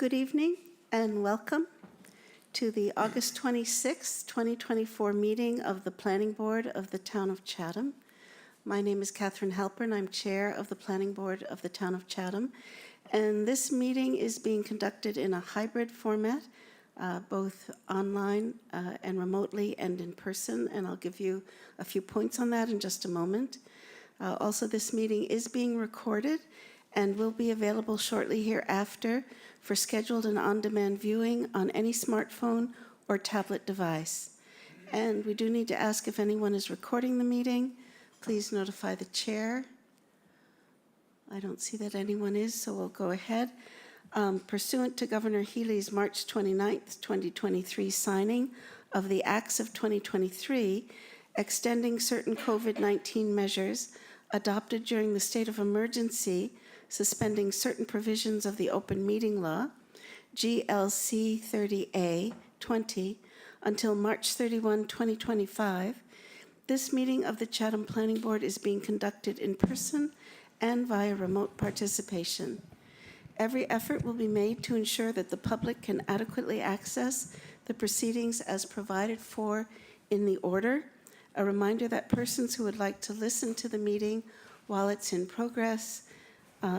Good evening and welcome to the August 26, 2024 meeting of the Planning Board of the Town of Chatham. My name is Catherine Halpern. I'm Chair of the Planning Board of the Town of Chatham. And this meeting is being conducted in a hybrid format, both online and remotely and in person. And I'll give you a few points on that in just a moment. Also, this meeting is being recorded and will be available shortly hereafter for scheduled and on-demand viewing on any smartphone or tablet device. And we do need to ask if anyone is recording the meeting. Please notify the chair. I don't see that anyone is, so we'll go ahead. Pursuant to Governor Healy's March 29th, 2023 signing of the Acts of 2023, extending certain COVID-19 measures adopted during the state of emergency, suspending certain provisions of the open meeting law, GLC 30A 20, until March 31, 2025, this meeting of the Chatham Planning Board is being conducted in person and via remote participation. Every effort will be made to ensure that the public can adequately access the proceedings as provided for in the order. A reminder that persons who would like to listen to the meeting while it's in progress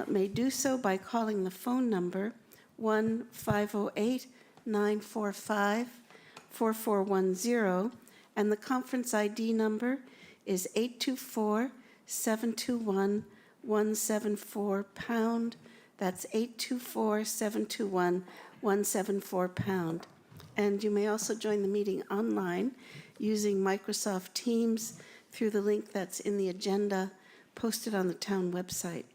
may do so by calling the phone number 1-508-945-4410, and the conference ID number is 824-721-174#. That's 824-721-174#. And you may also join the meeting online using Microsoft Teams through the link that's in the agenda posted on the town website.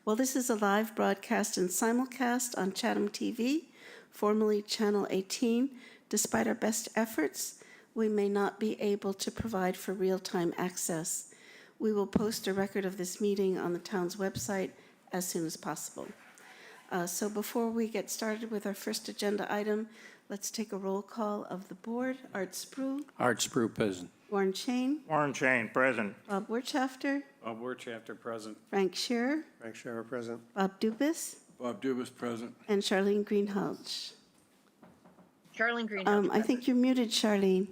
Well, this is a live broadcast and simulcast on Chatham TV, formerly Channel 18. Despite our best efforts, we may not be able to provide for real-time access. We will post a record of this meeting on the town's website as soon as possible. So before we get started with our first agenda item, let's take a roll call of the board. Art Spru. Art Spru, present. Warren Chain. Warren Chain, present. Bob Wirtschafter. Bob Wirtschafter, present. Frank Scherer. Frank Scherer, present. Bob Dubus. Bob Dubus, present. And Charlene Greenhalgh. Charlene Greenhalgh. I think you're muted, Charlene.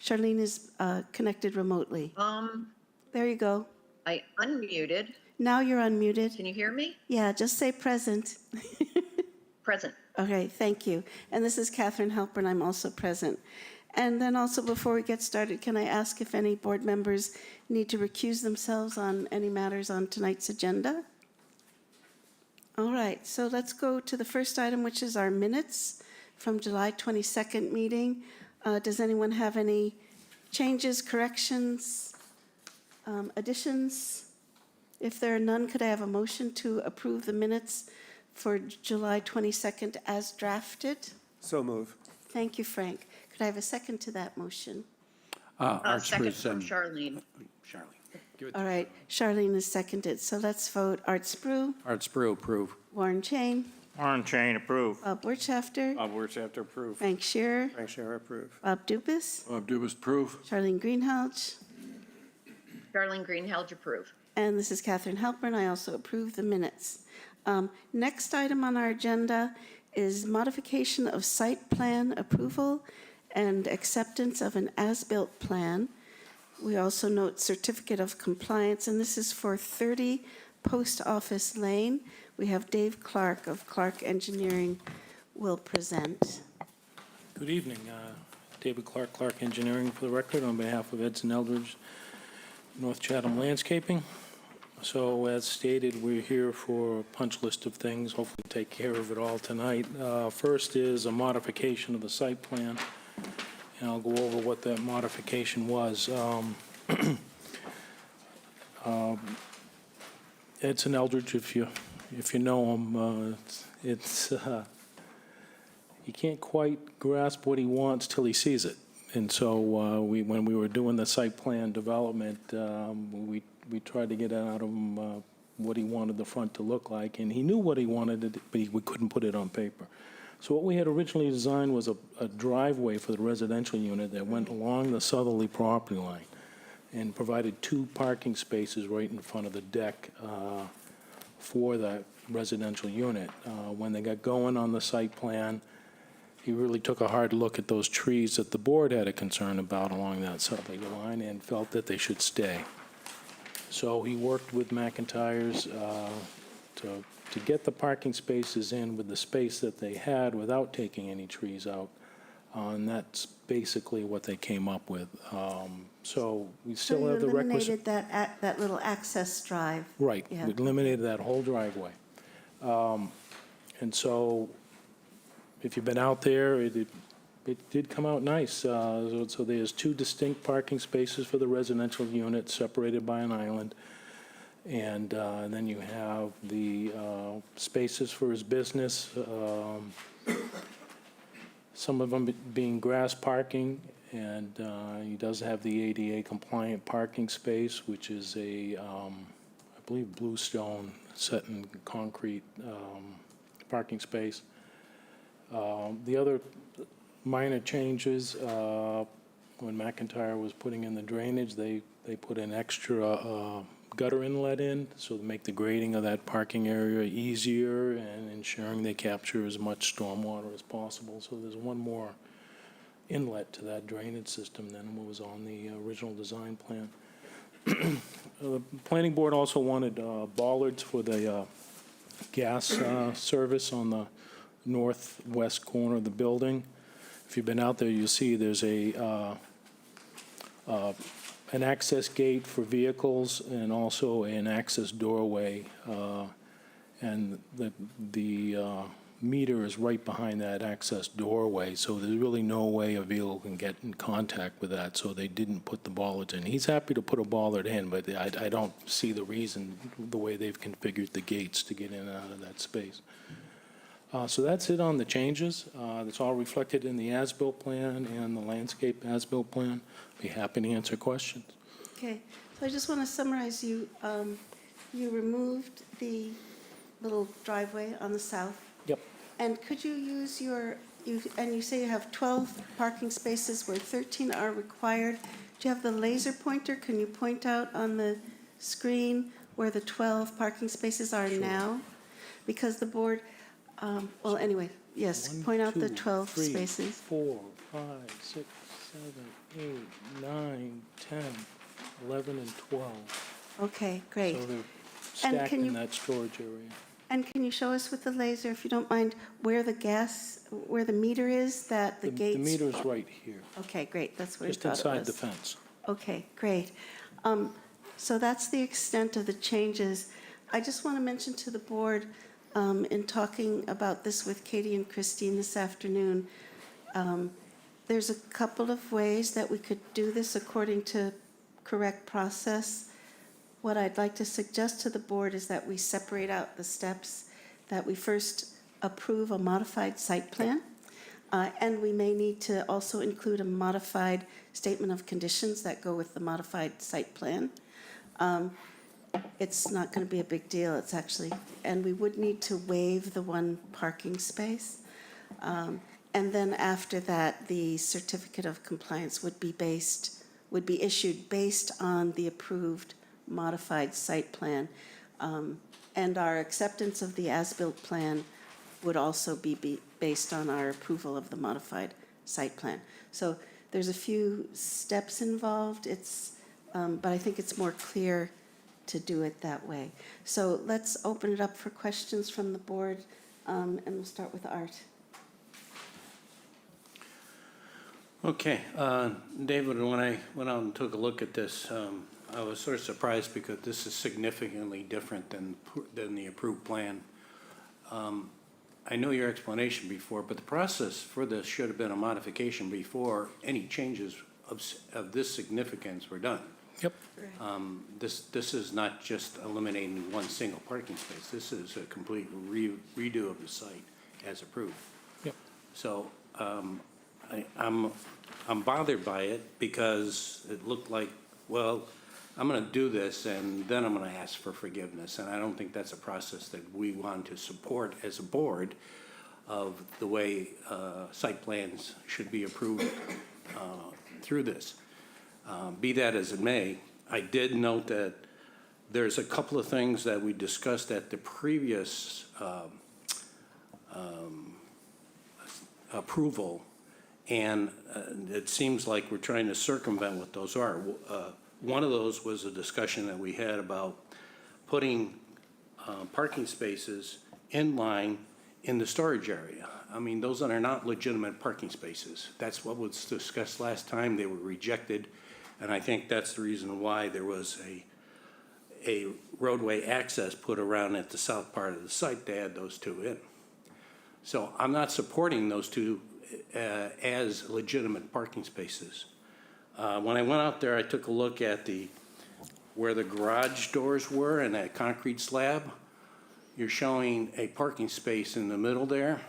Charlene is connected remotely. There you go. I unmuted. Now you're unmuted. Can you hear me? Yeah, just say present. Present. Okay, thank you. And this is Catherine Halpern. I'm also present. And then also, before we get started, can I ask if any board members need to recuse themselves on any matters on tonight's agenda? All right, so let's go to the first item, which is our minutes from July 22nd meeting. Does anyone have any changes, corrections, additions? If there are none, could I have a motion to approve the minutes for July 22nd as drafted? So move. Thank you, Frank. Could I have a second to that motion? Art Second Spru, from Charlene. Charlie. Give it All right, Charlene is seconded. So let's vote. Art Spru, Art Spru, approve. Warren Chain, Warren Chain, approve. Bob Wirtschafter, Bob Wirtschafter, approve. Frank Scherer, Frank Scherer, approve. Bob Dubus, Bob Dubus, approve. Charlene Greenhalgh, Charlene Greenhalgh, approve. and this is Catherine Halpern. I also approve the minutes. Next item on our agenda is modification of site plan approval and acceptance of an as-built plan. We also note certificate of compliance, and this is for 30 Post Office Lane. We have Dave Clark of Clark Engineering will present. Good evening. David Clark, Clark Engineering for the record, on behalf of Edson Eldridge, North Chatham Landscaping. So as stated, we're here for a punch list of things, hopefully take care of it all tonight. First is a modification of the site plan, and I'll go over what that modification was. Edson Eldridge, if you know him, he can't quite grasp what he wants till he sees it. And so when we were doing the site plan development, we tried to get out of him what he wanted the front to look like, and he knew what he wanted, but we couldn't put it on paper. So what we had originally designed was a driveway for the residential unit that went along the southerly property line and provided 2 parking spaces right in front of the deck for that residential unit. When they got going on the site plan, he really took a hard look at those trees that the board had a concern about along that southerly line and felt that they should stay. So he worked with McIntyre's to get the parking spaces in with the space that they had without taking any trees out. And that's basically what they came up with. So we So still you have the requisite. eliminated that little access drive. Right, Yeah. we eliminated that whole driveway. And so, if you've been out there, it did come out nice. So there's 2 distinct parking spaces for the residential unit, separated by an island. And then you have the spaces for his business, some of them being grass parking, and he does have the ADA compliant parking space, which is I believe, bluestone set in concrete parking space. The other minor changes, when McIntyre was putting in the drainage, they put an extra gutter inlet in, so to make the grading of that parking area easier and ensuring they capture as much stormwater as possible. So there's one more inlet to that drainage system than what was on the original design plan. The planning board also wanted bollards for the gas service on the northwest corner of the building. If you've been out there, you'll see there's an access gate for vehicles and also an access doorway. And the meter is right behind that access doorway, so there's really no way a vehicle can get in contact with that, so they didn't put the bollards in. He's happy to put a bollard in, but I don't see the reason, the way they've configured the gates to get in and out of that space. So that's it on the changes. That's all reflected in the as-built plan and the landscape as-built plan. Be happy to answer questions. Okay, so I just want to summarize, you removed the little driveway on the south. Yep. And could you use and you say you have 12 parking spaces where 13 are required. Do you have the laser pointer? Can you point out on the screen where the 12 parking spaces are now? Because the board, well, anyway, yes, point out the 12 spaces. 4, 5, 6, 7, 8, 9, 10, 11, and 12. Okay, great. So they're And stacked can in you- that storage area. And can you show us with the laser, if you don't mind, where the meter is, that the gates? The meter's right here, Okay, great, that's where I just thought it inside was. the fence. Okay, great. So that's the extent of the changes. I just want to mention to the board, in talking about this with Katie and Christine this afternoon, there's a couple of ways that we could do this according to correct process. What I'd like to suggest to the board is that we separate out the steps, that we first approve a modified site plan, and we may need to also include a modified statement of conditions that go with the modified site plan. It's not going to be a big deal, it's actually, and we would need to waive the 1 parking space. And then after that, the certificate of compliance would be issued based on the approved modified site plan. And our acceptance of the as-built plan would also be based on our approval of the modified site plan. So there's a few steps involved, but I think it's more clear to do it that way. So let's open it up for questions from the board, and we'll start with Art. Okay, David, when I went out and took a look at this, I was sort of surprised because this is significantly different than the approved plan. I know your explanation before, but the process for this should have been a modification before any changes of this significance were done. Yep. This is not just eliminating 1 single parking space. This is a complete redo of the site as approved. Yep. So I'm bothered by it because it looked like, well, I'm going to do this and then I'm going to ask for forgiveness. And I don't think that's a process that we want to support as a board of the way site plans should be approved through this. Be that as it may, I did note that there's a couple of things that we discussed at the previous approval, and it seems like we're trying to circumvent what those are. One of those was a discussion that we had about putting parking spaces in line in the storage area. I mean, those are not legitimate parking spaces. That's what was discussed last time. They were rejected, and I think that's the reason why there was a roadway access put around at the south part of the site to add those two in. So I'm not supporting those two as legitimate parking spaces. When I went out there, I took a look at where the garage doors were and that concrete slab. You're showing a parking space in the middle there.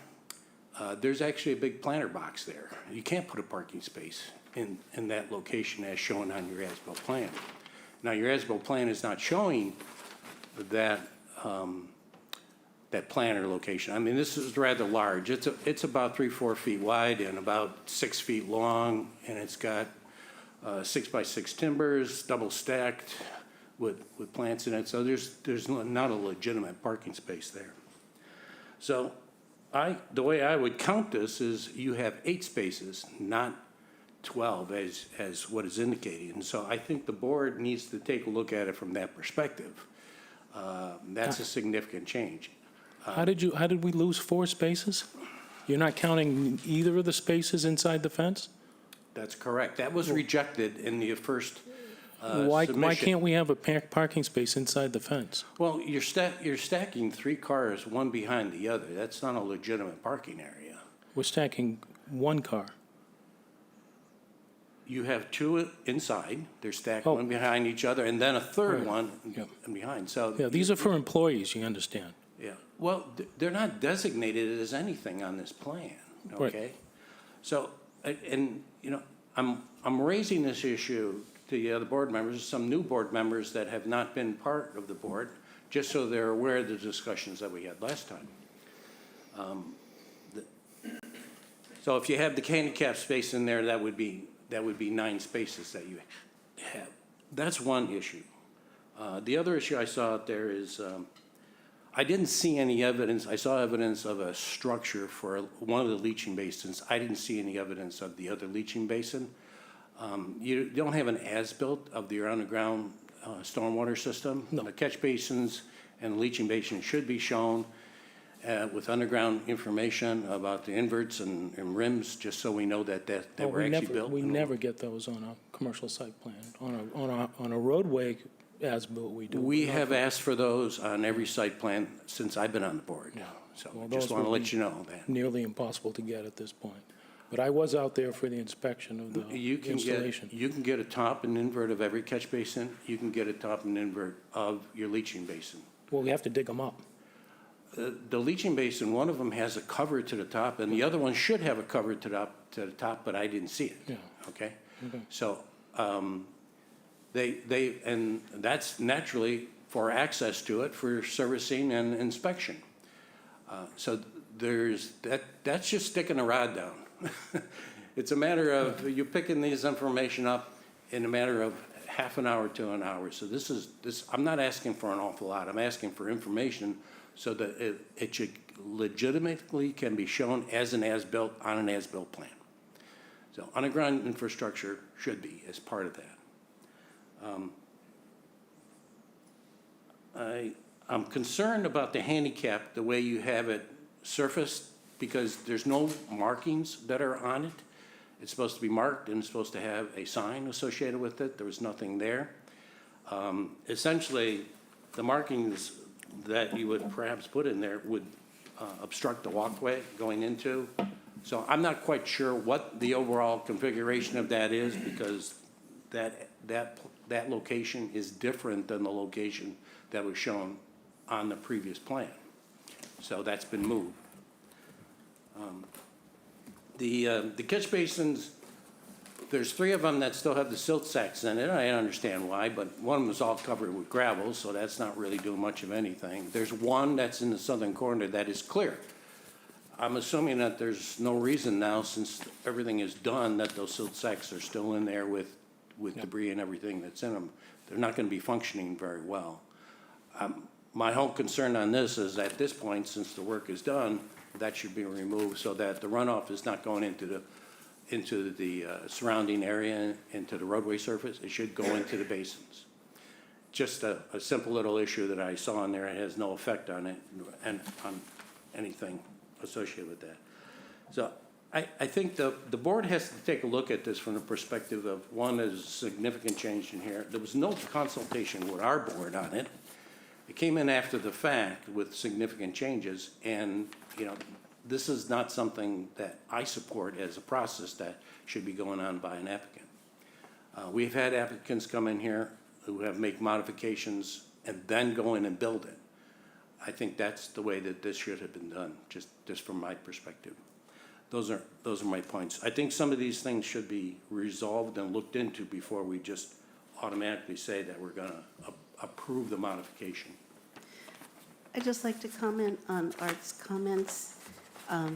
There's actually a big planter box there. You can't put a parking space in that location as shown on your as-built plan. Now, your as-built plan is not showing that that planter location. I mean, this is rather large. It's about 3-4 feet wide and about 6 feet long, and it's got 6x6 timbers, double stacked with plants in it. So there's not a legitimate parking space there. So the way I would count this is you have 8 spaces, not 12 as what is indicated. And so I think the board needs to take a look at it from that perspective. That's a significant change. How did we lose 4 spaces? You're not counting either of the spaces inside the fence? That's correct. That was rejected in the first Why submission. can't we have a parking space inside the fence? Well, you're stacking 3 cars, one behind the other. That's not a legitimate parking area. We're stacking 1 car. You have 2 inside, they're stacked Oh. one behind each other, and then a third Right. one Yeah. behind, so. Yeah, these are for employees, you understand. Yeah, well, they're not designated as anything on this plan, Right. okay? So, and, you know, I'm raising this issue to the other board members, some new board members that have not been part of the board, just so they're aware of the discussions that we had last time. So if you have the handicap space in there, that would be 9 spaces that you have. That's one issue. The other issue I saw out there is, I didn't see any evidence. I saw evidence of a structure for one of the leaching basins. I didn't see any evidence of the other leaching basin. You don't have an as-built of your underground stormwater system. No. The catch basins and the leaching basin should be shown with underground information about the inverts and rims, just so we know that they Oh, were actually built. We never get those on a commercial site plan. On a roadway as-built, we do. We Not have for- asked for those on every site plan since I've been on the board. So Well, just those want to would let be you know that. Nearly impossible to get at this point. But I was out there for the inspection of the You can installation. get a top and invert of every catch basin. You can get a top and invert of your leaching basin. Well, we have to dig them up. The leaching basin, one of them has a cover to the top, and the other one should have a cover to the top, but I didn't see it. Yeah. Okay? Okay. So, and that's naturally for access to it, for servicing and inspection. So that's just sticking a rod down. It's a matter of you picking these information up in a matter of half an hour to an hour. So I'm not asking for an awful lot. I'm asking for information so that it should legitimately can be shown as an as-built on an as-built plan. So underground infrastructure should be as part of that. I'm concerned about the handicap, the way you have it surfaced, because there's no markings that are on it. It's supposed to be marked and it's supposed to have a sign associated with it. There was nothing there. Essentially, the markings that you would perhaps put in there would obstruct the walkway going into. So I'm not quite sure what the overall configuration of that is, because that location is different than the location that was shown on the previous plan. So that's been moved. The catch basins, there's 3 of them that still have the silt sacks in it. I understand why, but one of them is all covered with gravel, so that's not really doing much of anything. There's one that's in the southern corner that is clear. I'm assuming that there's no reason now, since everything is done, that those silt sacks are still in there with debris and everything that's in them. They're not going to be functioning very well. My whole concern on this is at this point, since the work is done, that should be removed so that the runoff is not going into the surrounding area, into the roadway surface. It should go into the basins. Just a simple little issue that I saw in there. It has no effect on it and on anything associated with that. So I think the board has to take a look at this from the perspective of, one, there's a significant change in here. There was no consultation with our board on it. It came in after the fact with significant changes, and, you know, this is not something that I support as a process that should be going on by an applicant. We've had applicants come in here who have make modifications and then go in and build it. I think that's the way that this should have been done, just from my perspective. Those are my points. I think some of these things should be resolved and looked into before we just automatically say that we're gonna approve the modification. I'd just like to comment on Art's comments. I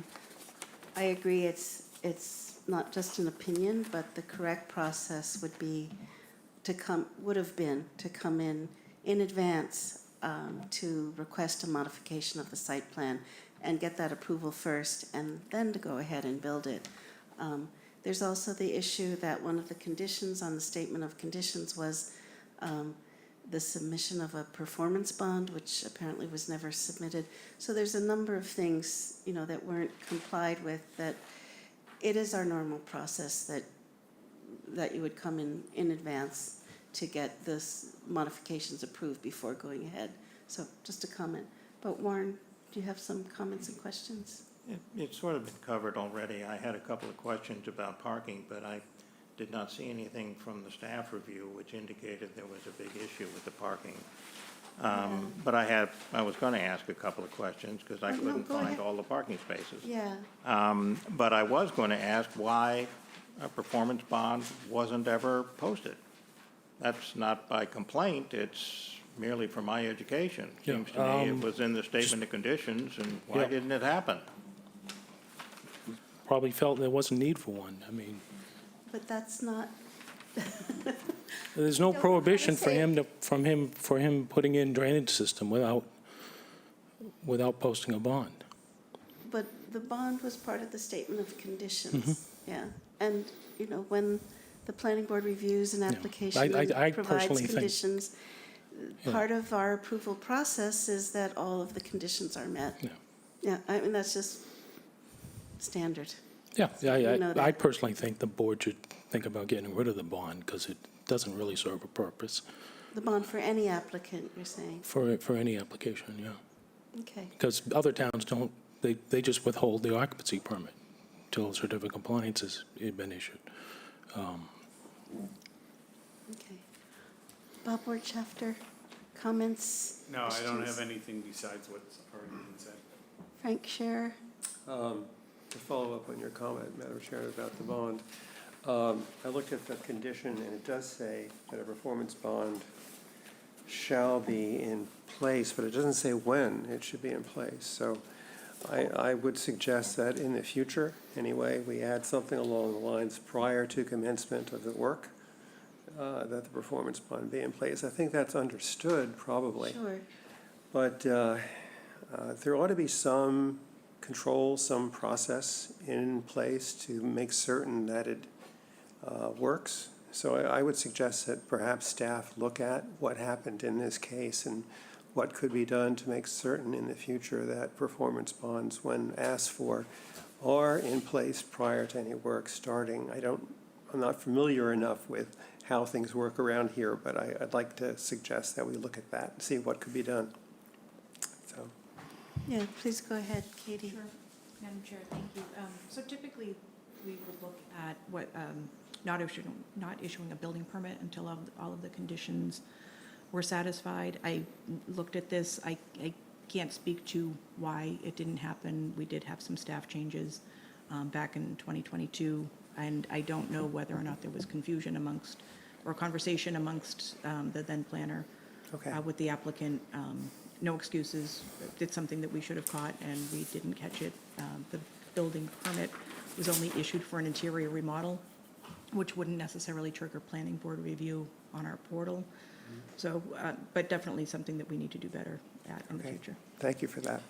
agree, it's not just an opinion, but the correct process would have been to come in advance to request a modification of the site plan and get that approval first, and then to go ahead and build it. There's also the issue that one of the conditions on the statement of conditions was the submission of a performance bond, which apparently was never submitted. So there's a number of things, you know, that weren't complied with, that it is our normal process that you would come in advance to get this modifications approved before going ahead. So just a comment. But Warren, do you have some comments and questions? It's sort of been covered already. I had a couple of questions about parking, but I did not see anything from the staff review which indicated there was a big issue with the parking. But I was going to ask a couple of questions because I No, couldn't go find ahead. all the parking spaces. Yeah. But I was going to ask why a performance bond wasn't ever posted. That's not by complaint, it's merely for my education. Yeah, Seems to me it was in the statement of conditions, and why Yeah. didn't it happen? Probably felt there wasn't need for one. I mean, But that's not, there's no Don't prohibition say for it. for him putting in drainage system without posting a bond. but the bond was part of the statement of conditions. Yeah. And, you know, when the planning board reviews an application I and provides personally think- conditions, part of our approval process is that all of the conditions are met. Yeah. Yeah, I mean, that's just standard. Yeah, You know I that. personally think the board should think about getting rid of the bond because it doesn't really serve a purpose The bond for any applicant, you're saying? for any application, yeah. Okay. Because other towns don't, they just withhold the occupancy permit till a certificate of compliance has been issued. Okay. Bob Wertschafter, comments? No, I don't questions? have anything besides what's already been said. Frank Scherer? To follow up on your comment, Madam Chair, about the bond, I looked at the condition, and it does say that a performance bond shall be in place, but it doesn't say when it should be in place. So I would suggest that in the future, anyway, we add something along the lines prior to commencement of the work, that the performance bond be in place. I think that's understood, probably. Sure. But there ought to be some control, some process in place to make certain that it works. So I would suggest that perhaps staff look at what happened in this case and what could be done to make certain in the future that performance bonds, when asked for, are in place prior to any work starting. I'm not familiar enough with how things work around here, but I'd like to suggest that we look at that and see what could be done. So. Yeah, please go ahead, Katie. Sure. Madam Chair, thank you. So typically, we would look at what, not issuing a building permit until all of the conditions were satisfied. I looked at this. I can't speak to why it didn't happen. We did have some staff changes back in 2022, and I don't know whether or not there was confusion or conversation amongst the then planner Okay. with the applicant. No excuses. It's something that we should have caught, and we didn't catch it. The building permit was only issued for an interior remodel, which wouldn't necessarily trigger planning board review on our portal. So, but definitely something that we need to do better at in the Okay. future. Thank you for that.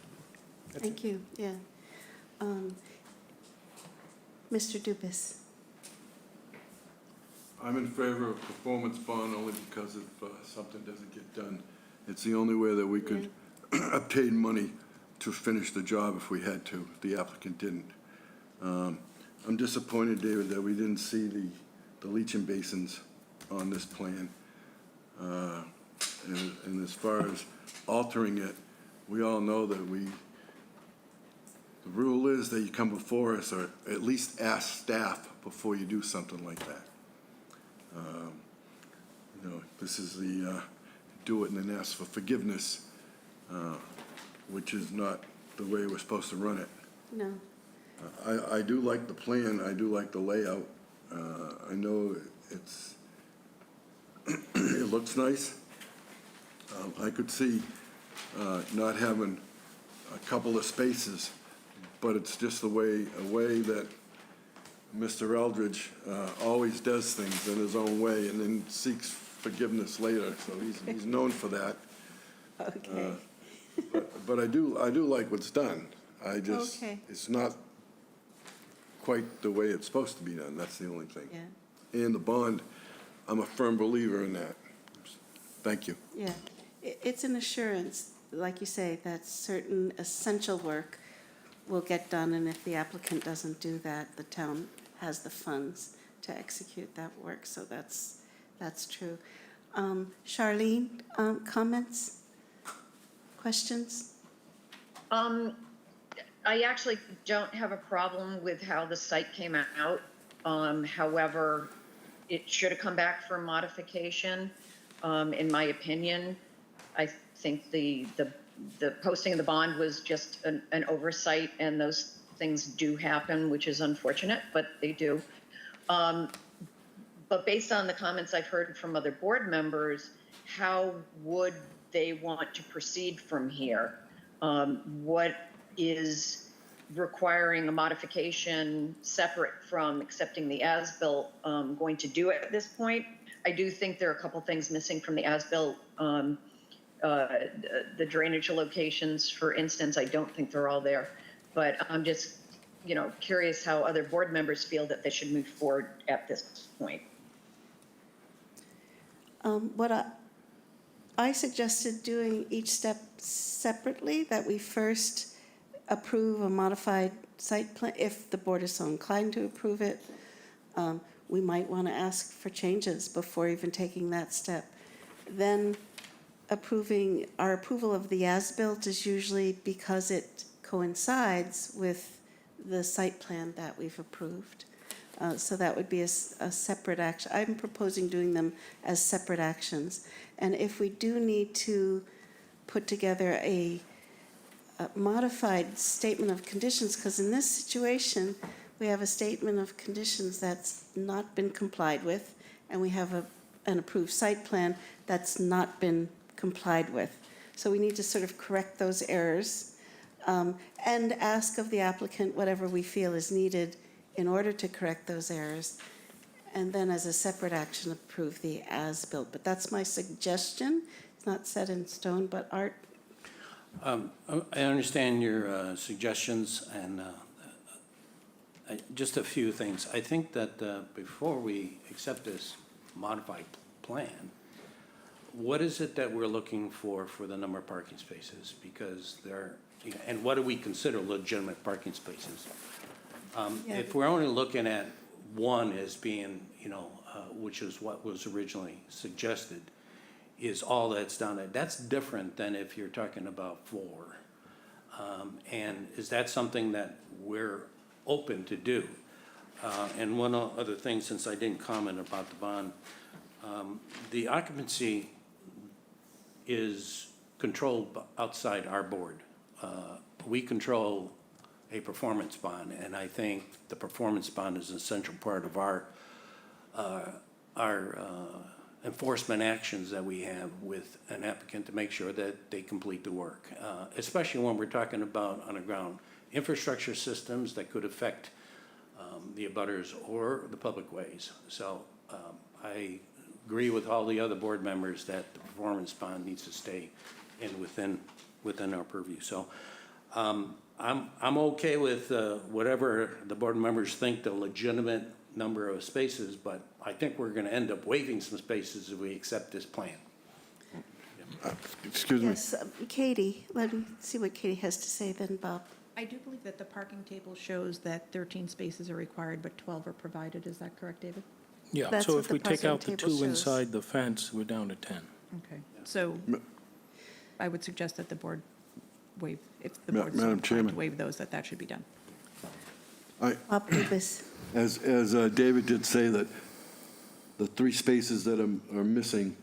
That's it. Thank you, yeah. Mr. Dubus? I'm in favor of performance bond only because if something doesn't get done, it's the only way that we could obtain money to finish the job if we had to, if the applicant didn't. I'm disappointed, David, that we didn't see the leaching basins on this plan. And as far as altering it, we all know that the rule is that you come before us or at least ask staff before you do something like that. You know, this is the do it and then ask for forgiveness, which is not the way we're supposed to run it. No. I do like the plan, I do like the layout. I know it looks nice. I could see not having a couple of spaces, but it's just a way that Mr. Eldridge always does things in his own way and then seeks forgiveness later, so he's known for that. Okay. But I do like what's done. Okay. It's not quite the way it's supposed to be done, that's the only thing. Yeah, And the bond, I'm a firm believer in that. Thank you. yeah. It's an assurance, like you say, that certain essential work will get done, and if the applicant doesn't do that, the town has the funds to execute that work, so that's true. Charlene, comments? Questions? I actually don't have a problem with how the site came out. However, it should have come back for modification, in my opinion. I think the posting of the bond was just an oversight, and those things do happen, which is unfortunate, but they do. But based on the comments I've heard from other board members, how would they want to proceed from here? What is requiring a modification separate from accepting the as-built going to do at this point? I do think there are a couple things missing from the as-built. The drainage locations, for instance, I don't think they're all there. But I'm just, curious how other board members feel that they should move forward at this point. What I suggested doing each step separately, that we first approve a modified site plan, if the board is so inclined to approve it. We might want to ask for changes before even taking that step. Then our approval of the as-built is usually because it coincides with the site plan that we've approved. So that would be a separate action. I'm proposing doing them as separate actions. And if we do need to put together a modified statement of conditions, because in this situation, we have a statement of conditions that's not been complied with, and we have an approved site plan that's not been complied with. So we need to sort of correct those errors and ask of the applicant whatever we feel is needed in order to correct those errors, and then as a separate action, approve the as-built. But that's my suggestion. It's not set in stone, but Art? I understand your suggestions, and just a few things. I think that before we accept this modified plan, what is it that we're looking for the number of parking spaces? Because and what do we consider legitimate parking spaces? If we're only looking at one as being, which is what was originally suggested, is all that's done. That's different than if you're talking about 4. And is that something that we're open to do? And one other thing, since I didn't comment about the bond, the occupancy is controlled outside our board. We control a performance bond, and I think the performance bond is an essential part of our enforcement actions that we have with an applicant to make sure that they complete the work, especially when we're talking about underground infrastructure systems that could affect the abutters or the public ways. So I agree with all the other board members that the performance bond needs to stay within our purview. So I'm okay with whatever the board members think the legitimate number of spaces, but I think we're going to end up waiving some spaces if we accept this plan. Excuse me. Yes, Katie, let me see what Katie has to say then, Bob. I do believe that the parking table shows that 13 spaces are required, but 12 are provided. Is that correct, David? Yeah, That's so what if the we take out the parking table two shows. inside the fence, we're down to 10. Okay. So I would suggest that the board waive, if the Ma- board's Madam inclined Chairman. to waive those, that should be done. Bob Dubus. As David did say, that the 3 spaces that are missing,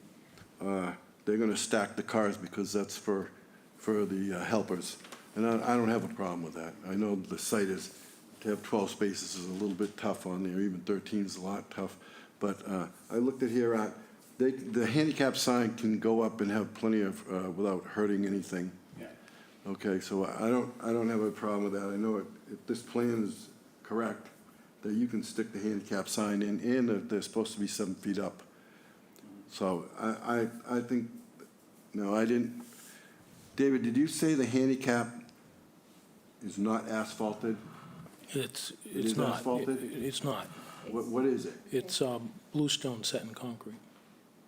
they're going to stack the cars because that's for the helpers. And I don't have a problem with that. I know the site is, to have 12 spaces is a little bit tough on there, even 13 is a lot tough. But I looked at here, the handicap sign can go up and have plenty of, without hurting anything. Yeah. Okay, so I don't have a problem with that. I know if this plan is correct, that you can stick the handicap sign in, and that they're supposed to be 7 feet up. So I think, no, I didn't. David, did you say the handicap is not asphalted? It's is not. asphalted? It's not. What is it? It's bluestone set in concrete.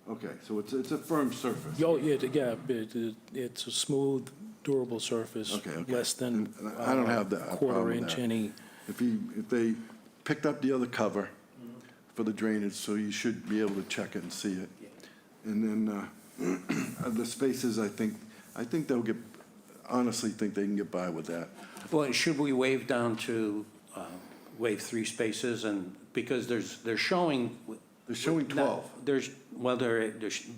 Okay, so it's a firm surface. Oh, yeah, it's a smooth, durable surface. Okay, okay. Less than And I don't have that- a problem quarter with inch that. any. If they picked up the other cover for the drainage, so you should be able to check it and see it. And then the spaces, I think they'll get, honestly think they can get by with that. Well, should we waive down to, waive 3 spaces, and, because they're showing. They're showing 12.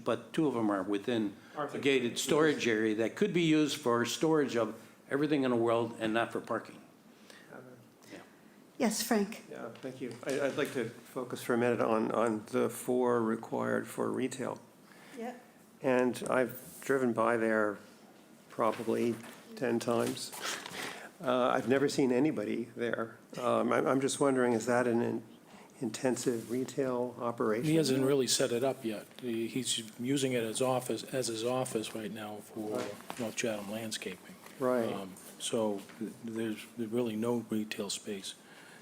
But 2 of them are within a gated storage area that could be used for storage of everything in the world and not for parking. Yes, Frank. Yeah, thank you. I'd like to focus for a minute on the 4 required for retail. Yeah. And I've driven by there probably 10 times. I've never seen anybody there. I'm just wondering, is that an intensive retail operation? He hasn't really set it up yet. He's using it as his office right now for North Chatham Landscaping. Right. So there's really no retail space.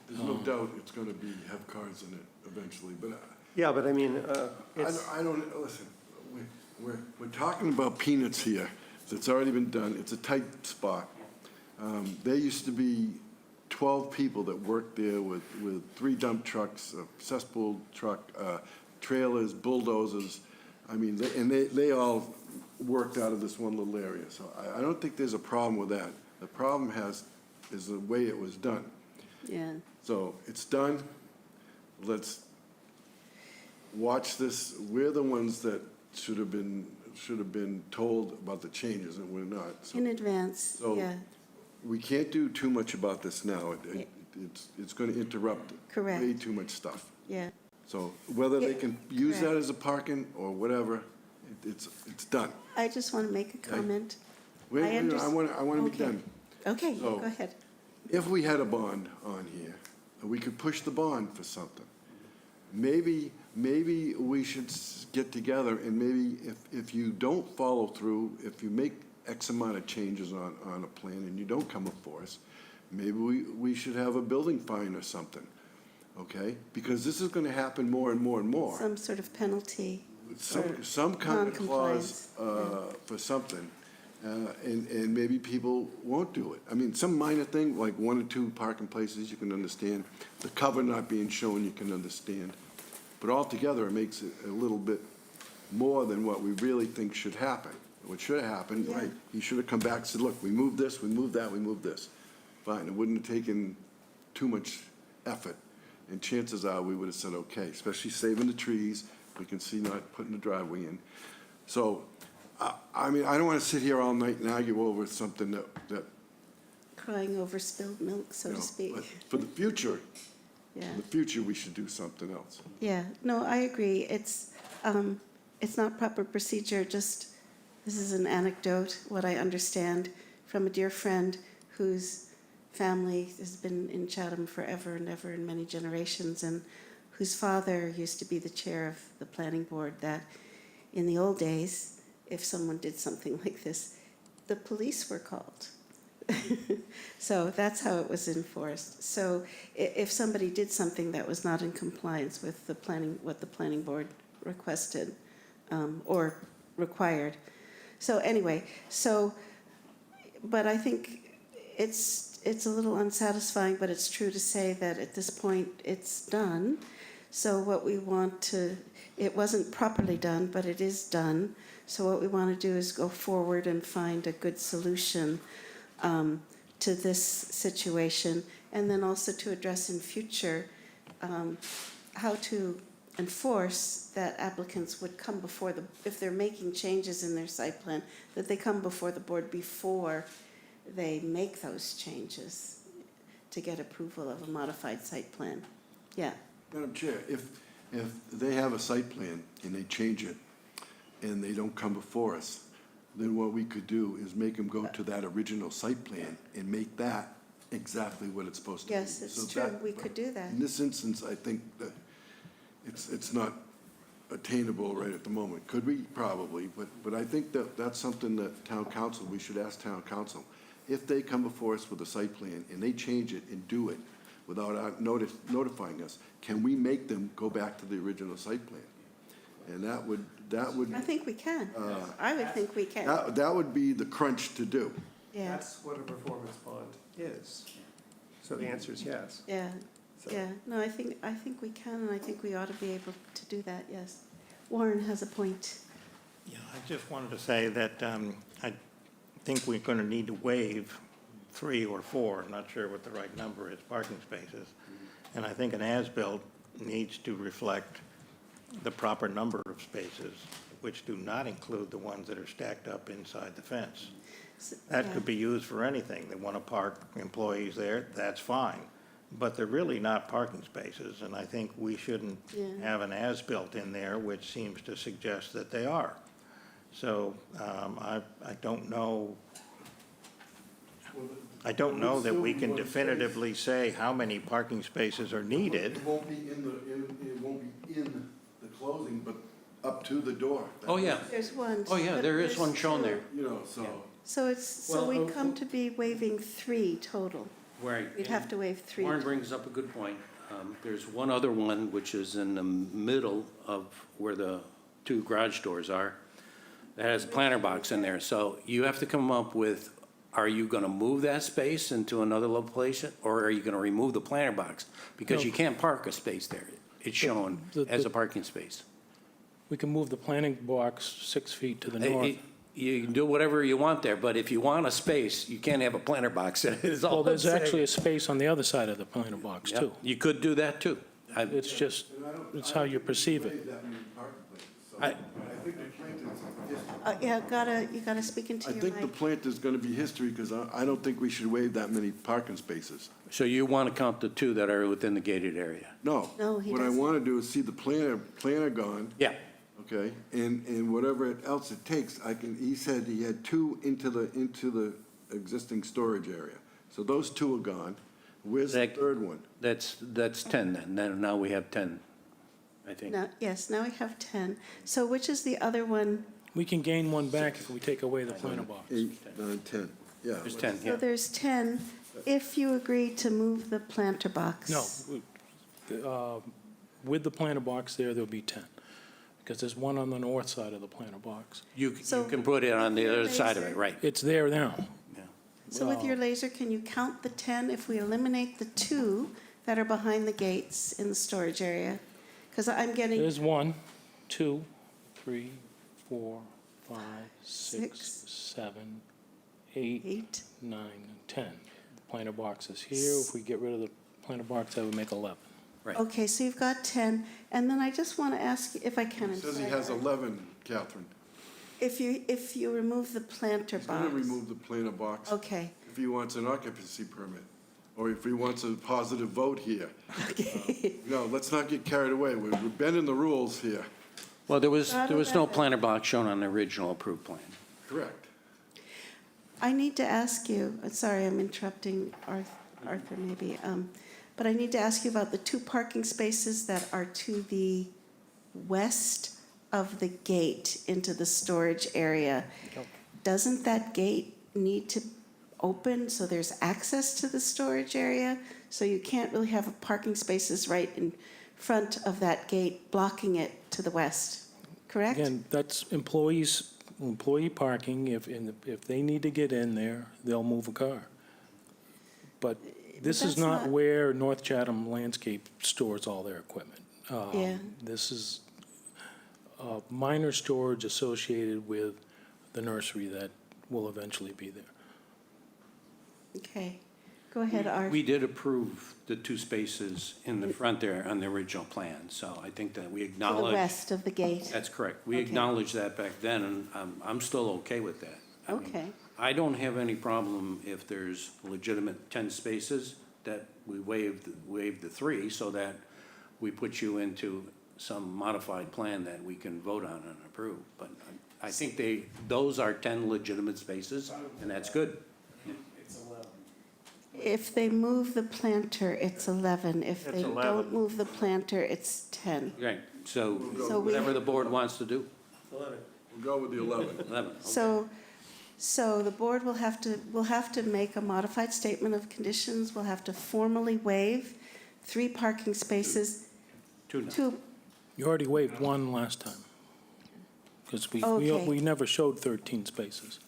There's no doubt it's going to have cars in it eventually, but Yeah, but I mean, it's, I don't, listen, we're talking about peanuts here. It's already been done. It's a tight spot. There used to be 12 people that worked there with 3 dump trucks, a cesspool truck, trailers, bulldozers. I mean, they all worked out of this one little area. So I don't think there's a problem with that. The problem is the way it was done. Yeah. So it's done. Let's watch this. We're the ones that should have been told about the changes, and we're not. So In advance, So- yeah, we can't do too much about this now. It's going to interrupt Correct. way too much stuff. yeah. So whether they Yeah, can use that correct. as a parking or whatever, it's done. I just want to make a comment. Wait, I I want to be Okay. done. Okay, So- go ahead. If we had a bond on here, we could push the bond for something. Maybe we should get together, and maybe if you don't follow through, if you make X amount of changes on a plan and you don't come before us, maybe we should have a building fine or something, okay? Because this is going to happen more and more and more. Some sort of penalty. Some kind of clause non-compliance, for something, and maybe people won't do it. I mean, some minor thing, like 1 or 2 parking places, you can understand. The cover not being shown, you can understand. But altogether, it makes it a little bit more than what we really think should happen. What should have happened, Yeah. right, he should have come back and said, look, we moved this, we moved that, we moved this. Fine, it wouldn't have taken too much effort. And chances are, we would have said, okay, especially saving the trees, we can see not putting the driveway in. So, I mean, I don't want to sit here all night and argue over something that, Crying over spilled milk, so you to know, speak. but for the future, Yeah, in the future, we should do something else. yeah. No, I agree. It's not proper procedure, just, this is an anecdote, what I understand from a dear friend whose family has been in Chatham forever and ever, in many generations, and whose father used to be the chair of the planning board, that in the old days, if someone did something like this, the police were called. So that's how it was enforced. So if somebody did something that was not in compliance with the planning, what the planning board requested or required. So anyway, but I think it's a little unsatisfying, but it's true to say that at this point it's done. So what we want to, it wasn't properly done, but it is done. So what we want to do is go forward and find a good solution to this situation, and then also to address in future how to enforce that applicants would come before if they're making changes in their site plan, that they come before the board before they make those changes to get approval of a modified site plan. Yeah. Madam Chair, if they have a site plan and they change it and they don't come before us, then what we could do is make them go to that original site plan and make that exactly what it's supposed to be. Yes, it's So true. that- We could do that. In this instance, I think that it's not attainable right at the moment. Could we? Probably, but I think that that's something that town council, we should ask town council. If they come before us with a site plan and they change it and do it without notifying us, can we make them go back to the original site plan? And that would, I think we can. I would think we can. that would be the crunch to do. Yeah, That's what a performance bond is. So the answer is yes. yeah, So- yeah. No, I think we can, and I think we ought to be able to do that, yes. Warren has a point. Yeah, I just wanted to say that I think we're going to need to waive 3 or 4, I'm not sure what the right number is, parking spaces. And I think an as-built needs to reflect the proper number of spaces, which do not include the ones that are stacked up inside the fence. That Yeah. could be used for anything. They want to park employees there, that's fine. But they're really not parking spaces, and I think we shouldn't Yeah. have an as-built in there, which seems to suggest that they are. So I don't know, that we can definitively say how many parking spaces are needed. It won't be in the closing, but up to the door. Oh, yeah. There's one. Oh, yeah, but there is there's one shown two. there. You know, so. So Well, we come to be waiving 3 total. Right. We'd have to waive 3. Warren brings up a good point. There's one other one, which is in the middle of where the 2 garage doors are, that has a planter box in there. So you have to come up with, are you going to move that space into another location, or are you going to remove the planter box? Because No. you can't park a space there. It's shown as a parking space. We can move the planning box 6 feet to the north. You can do whatever you want there, but if you want a space, you can't have a planter box. Is all Well, I'm there's saying. actually a space on the other side of the planter box, Yep, too. you could do that, too. It's just, it's how you perceive it. I- think the plant is, Yeah, you gotta speak into I your think the mic. plant is gonna be history, because I don't think we should waive that many parking spaces. So you want to count the 2 that are within the gated area? No. No, he What I doesn't. wanna do is see the planter gone, Yeah. okay, and whatever else it takes, he said he had 2 into the existing storage area. So those 2 are gone. Where's the That- third one? That's 10 then. Now we have 10, I think. Yes, now we have 10. So which is the other one? We can gain one back if we take away the planter box. 8, 9, 10, yeah. There's 10, So yeah. there's 10, if you agree to move the planter box. No, with the planter box there'll be 10, because there's one on the north side of the planter box. You So- can put it on the other side of it, Laser. right. It's there now. Yeah. So with your laser, can you count the 10 if we eliminate the 2 that are behind the gates in the storage area? Because I'm getting There's 1, 2, 3, 4, 5, 6, Six. 7, 8, 8. 9, 10. The planter box is here. If we get rid of the planter box, that would make 11. Right. Okay, so you've got 10. And then I just want to ask, if I can, It I'm says he sorry, has 11, Catherine. if you remove the planter He's gonna box. remove the planter box Okay, if he wants an occupancy permit, or if he wants a positive vote here. No, let's not get carried away. We're bending the rules here. Well, there was How did no that- planter box shown on the original approved plan. Correct. I need to ask you, sorry, I'm interrupting Arthur maybe. but I need to ask you about the 2 parking spaces that are to the west of the gate into the storage area. Doesn't that gate need to open so there's access to the storage area? So you can't really have parking spaces right in front of that gate blocking it to the west, correct? Again, that's employee parking. If they need to get in there, they'll move a car. But this is that's not not- where North Chatham Landscape stores all their equipment. Yeah. This is minor storage associated with the nursery that will eventually be there. Okay, go ahead, Art. We did approve the 2 spaces in the front there on the original plan, so I think that we To the acknowledge. west of the gate. That's correct. We Okay. acknowledged that back then, and I'm still okay with that. I mean, Okay. I don't have any problem if there's legitimate 10 spaces, that we waive the 3, so that we put you into some modified plan that we can vote on and approve. But I think those are 10 legitimate spaces, and that's good. It's 11. If they move the planter, it's 11. If It's they 11. don't move the planter, it's 10. Right, so So we- whatever the board wants to do, We'll go with the 11. 11. okay. So the board will have to make a modified statement of conditions. We'll have to formally waive 3 parking spaces. 2 now. 2, You already waived 1 last time. Because Okay. we never showed 13 spaces.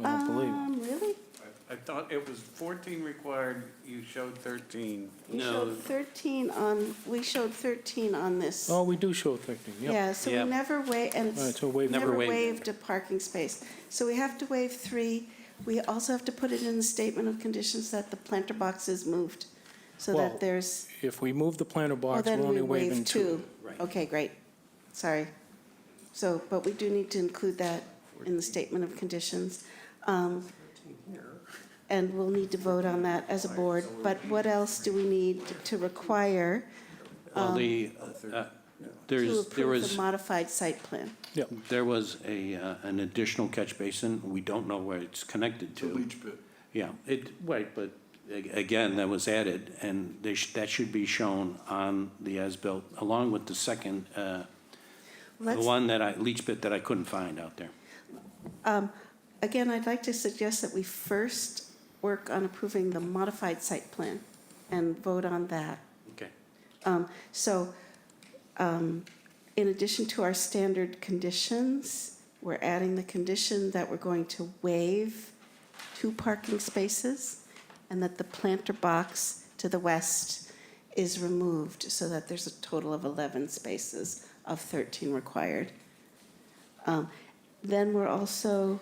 I don't believe. really? I thought it was 14 required, you showed 13. We No. showed 13 on this. Oh, we do show 13, yep. Yeah, so we Yep. never and All right, it's so waive Never never waived it. waived a parking space. So we have to waive 3. We also have to put it in the statement of conditions that the planter box is moved, so Well, that there's, If we move the planter oh, box, we're then we only waiving waive 2. 2. Right. Okay, great. Sorry. So, but we do need to include that in the statement of conditions. And we'll need to vote on that as a board. But what else do we need to require Well, to there approve the was, modified site plan? Yep. there was an additional catch basin. We don't know where it's connected It's a to. leach pit. Yeah, right, but again, that was added, and that should be shown on the as-built, along with the second, the Let's- one leach pit that I couldn't find out there. Again, I'd like to suggest that we first work on approving the modified site plan and vote on that. Okay. So, in addition to our standard conditions, we're adding the condition that we're going to waive 2 parking spaces and that the planter box to the west is removed so that there's a total of 11 spaces of 13 required. Then we're also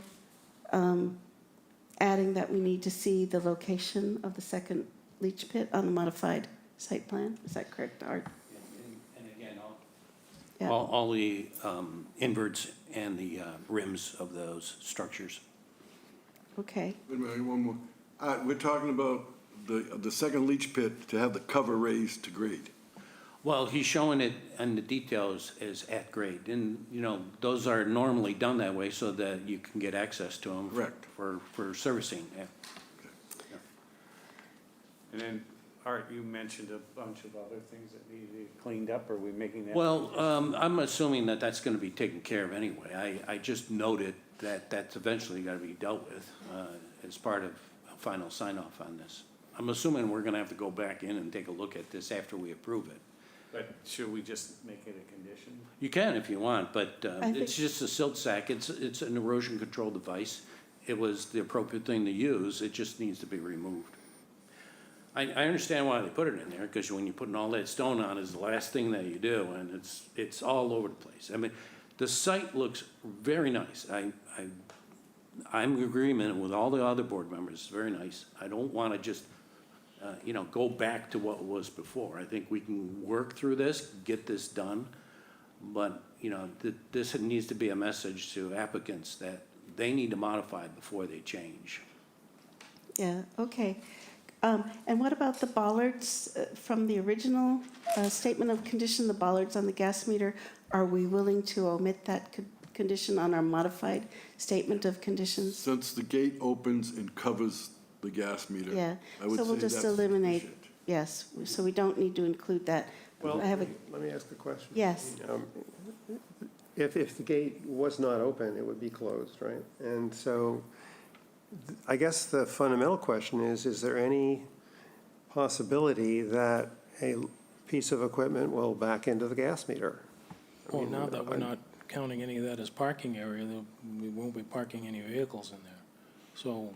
adding that we need to see the location of the second leach pit on the modified site plan. Is that correct, Art? And again, Yeah. all the inverts and the rims of those structures. Okay. Wait a minute, one more. We're talking about the second leach pit to have the cover raised to grade. Well, he's showing it, and the details is at grade, and, those are normally done that way so that you can get access to them. Correct. For servicing, yeah. And then, Art, you mentioned a bunch of other things that need to be cleaned up, are we making that? Well, I'm assuming that that's gonna be taken care of anyway. I just noted that that's eventually gotta be dealt with, as part of a final sign-off on this. I'm assuming we're gonna have to go back in and take a look at this after we approve it. But should we just make it a condition? You can if you want, but I it's think- just a silt sack. It's an erosion control device. It was the appropriate thing to use. It just needs to be removed. I understand why they put it in there, because when you're putting all that stone on, it's the last thing that you do, and it's all over the place. I mean, the site looks very nice. I'm in agreement with all the other board members. It's very nice. I don't want to just go back to what was before. I think we can work through this, get this done, but, this needs to be a message to applicants that they need to modify before they change. Yeah, okay. And what about the bollards from the original statement of condition, the bollards on the gas meter? Are we willing to omit that condition on our modified statement of conditions? Since the gate opens and covers the gas meter. Yeah, I would so we'll say just that's eliminate, sufficient. yes, so we don't need to include that. Well, I have a, let me ask a question. yes, If the gate was not open, it would be closed, right? And so I guess the fundamental question is there any possibility that a piece of equipment will back into the gas meter? I Well, mean, now that we're not counting any of that as parking area, we won't be parking any vehicles in there. So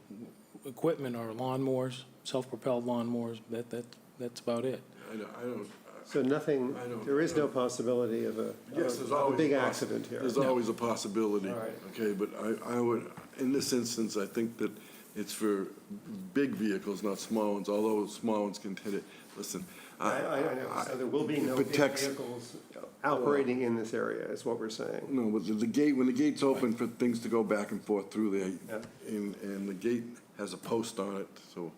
equipment are lawnmowers, self-propelled lawnmowers, that's about it. I don't, So nothing, I don't- there is no possibility of a yes, there's of a always. big a accident here. There's always a possibility. All right. Okay, but I would, in this instance, I think that it's for big vehicles, not small ones, although small ones can hit it. Listen, I know, so there will be it no big protects- vehicles operating in this area, is what we're saying. No, but the gate, when the gate's open for things to go back and forth through there, Yeah. and the gate has a post on it, so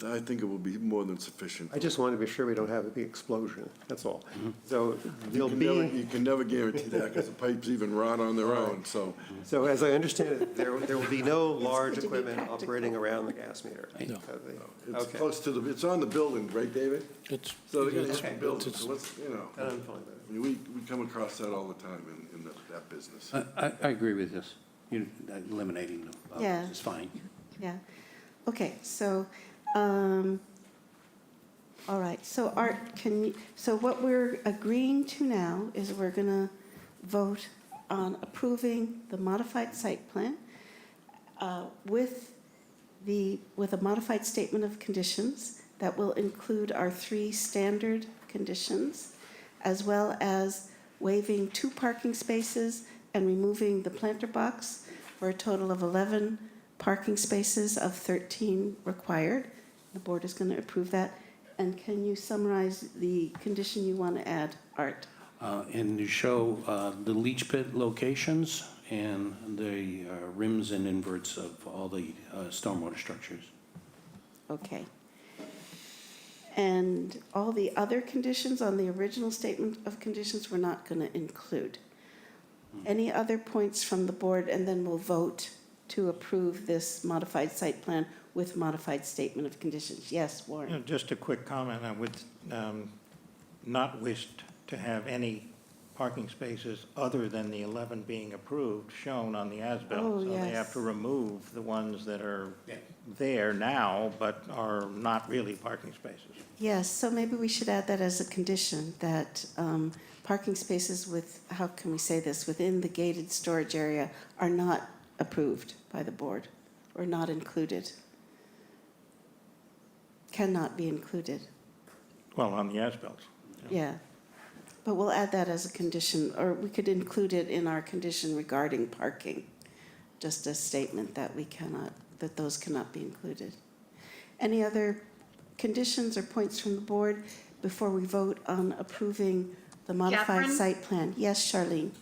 I think it will be more than sufficient. I just want to be sure we don't have a big explosion, that's all. So there'll You can never guarantee that, because the pipes even rot on their own, so. So as I understand it, there will be no large good to be equipment practical. operating around the gas meter. No. It's Okay. close to the, it's on the building, right, David? It's, So they're gonna it's- hit the building, it's- so let's, you know, And I'm fine with it. I mean, we come across that all the time in that business. I agree with this. Eliminating them Yeah. is fine. yeah. Okay, so, all right, so Art, so what we're agreeing to now is we're gonna vote on approving the modified site plan with a modified statement of conditions that will include our 3 standard conditions, as well as waiving 2 parking spaces and removing the planter box for a total of 11 parking spaces of 13 required. The board is going to approve that. And can you summarize the condition you want to add, Art? And to show the leach pit locations and the rims and inverts of all the stormwater structures. Okay. And all the other conditions on the original statement of conditions we're not going to include. Any other points from the board, and then we'll vote to approve this modified site plan with modified statement of conditions. Yes, Warren? Just a quick comment. I would not wish to have any parking spaces other than the 11 being approved shown on the as-built. Oh, So they yes. have to remove the ones that are there now, but are not really parking spaces. Yes, so maybe we should add that as a condition, that parking spaces with, how can we say this, within the gated storage area are not approved by the board, or not included. Cannot be included, Well, on the as-built. yeah. But we'll add that as a condition, or we could include it in our condition regarding parking. Just a statement that we cannot, that those cannot be included. Any other conditions or points from the board before we vote on approving the modified Catherine? site plan? Yes, Charlene?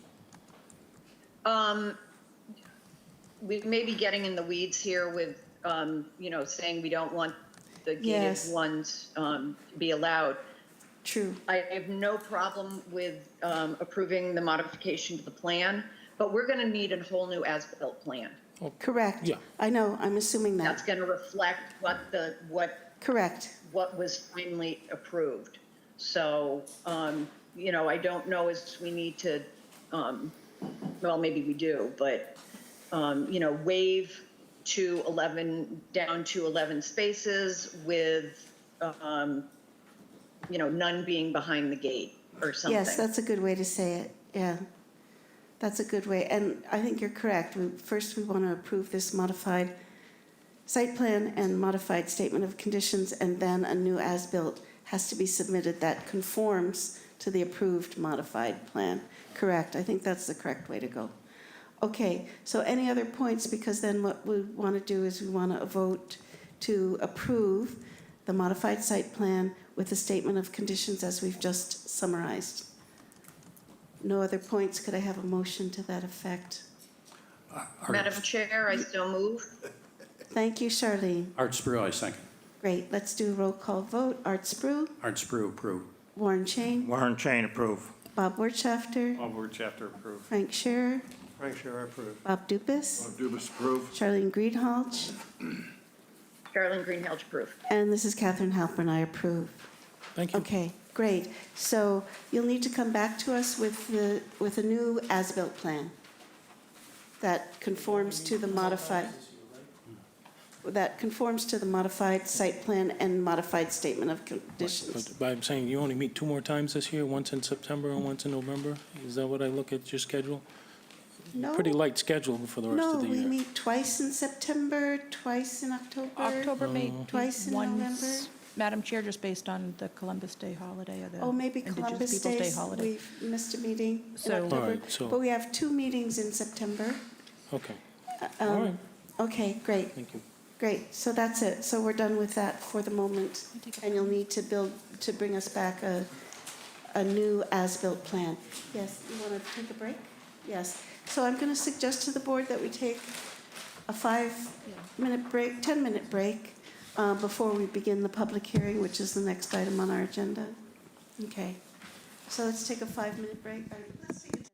We may be getting in the weeds here with, saying we don't want the gated Yes. ones to be allowed. True. I have no problem with approving the modification to the plan, but we're going to need a whole new as-built plan. Correct. Yeah. I know, I'm assuming That's that. going to reflect Correct. what was finally approved. So, I don't know if we need to, well, maybe we do, but, waive down to 11 spaces with, none being behind the gate or something. Yes, that's a good way to say it, yeah. That's a good way, and I think you're correct. First, we want to approve this modified site plan and modified statement of conditions, and then a new as-built has to be submitted that conforms to the approved modified plan. Correct, I think that's the correct way to go. Okay, so any other points, because then what we want to do is we want to vote to approve the modified site plan with the statement of conditions as we've just summarized. No other points, could I have a motion to that effect? Madam Chair, I still move. Thank you, Charlene. Art Sprue, I second. Great, let's do a roll call vote. Art Sprue, Art Sprue, approve. Warren Chain, Warren Chain, approve. Bob Wertschafter, All board chapter approved. Frank Scherer, Frank, sure, I approve. Bob Dupas, Do this approve? Charlene Greenhalgh, Carolyn Greenhalgh, approve. And this is Catherine Halpern, I approve. Thank you. Okay, great. So you'll need to come back to us with a new as-built plan that conforms to the modified, site plan and modified statement of conditions. But I'm saying you only meet 2 more times this year, once in September and once in November? Is that what I look at your schedule? No, Pretty light schedule for the rest no, of the we year. meet twice in September, twice in October. October may Twice in once, November? Madam Chair, just based on the Columbus Day holiday or the Oh, maybe Indigenous Columbus Peoples' Day Day, holiday. we've missed a meeting in So- October. All right, so- But we have 2 meetings in September. Okay, Um, all right, Okay, great, thank you. great. So that's it. So we're done with that for the moment. And you'll need to bring us back a new as-built plan. Yes, you want to take a break? Yes. So I'm going to suggest to the board that we take a 5-minute break, 10-minute break before we begin the public hearing, which is the next item on our agenda. Okay. So let's take a 5-minute break. Let's take a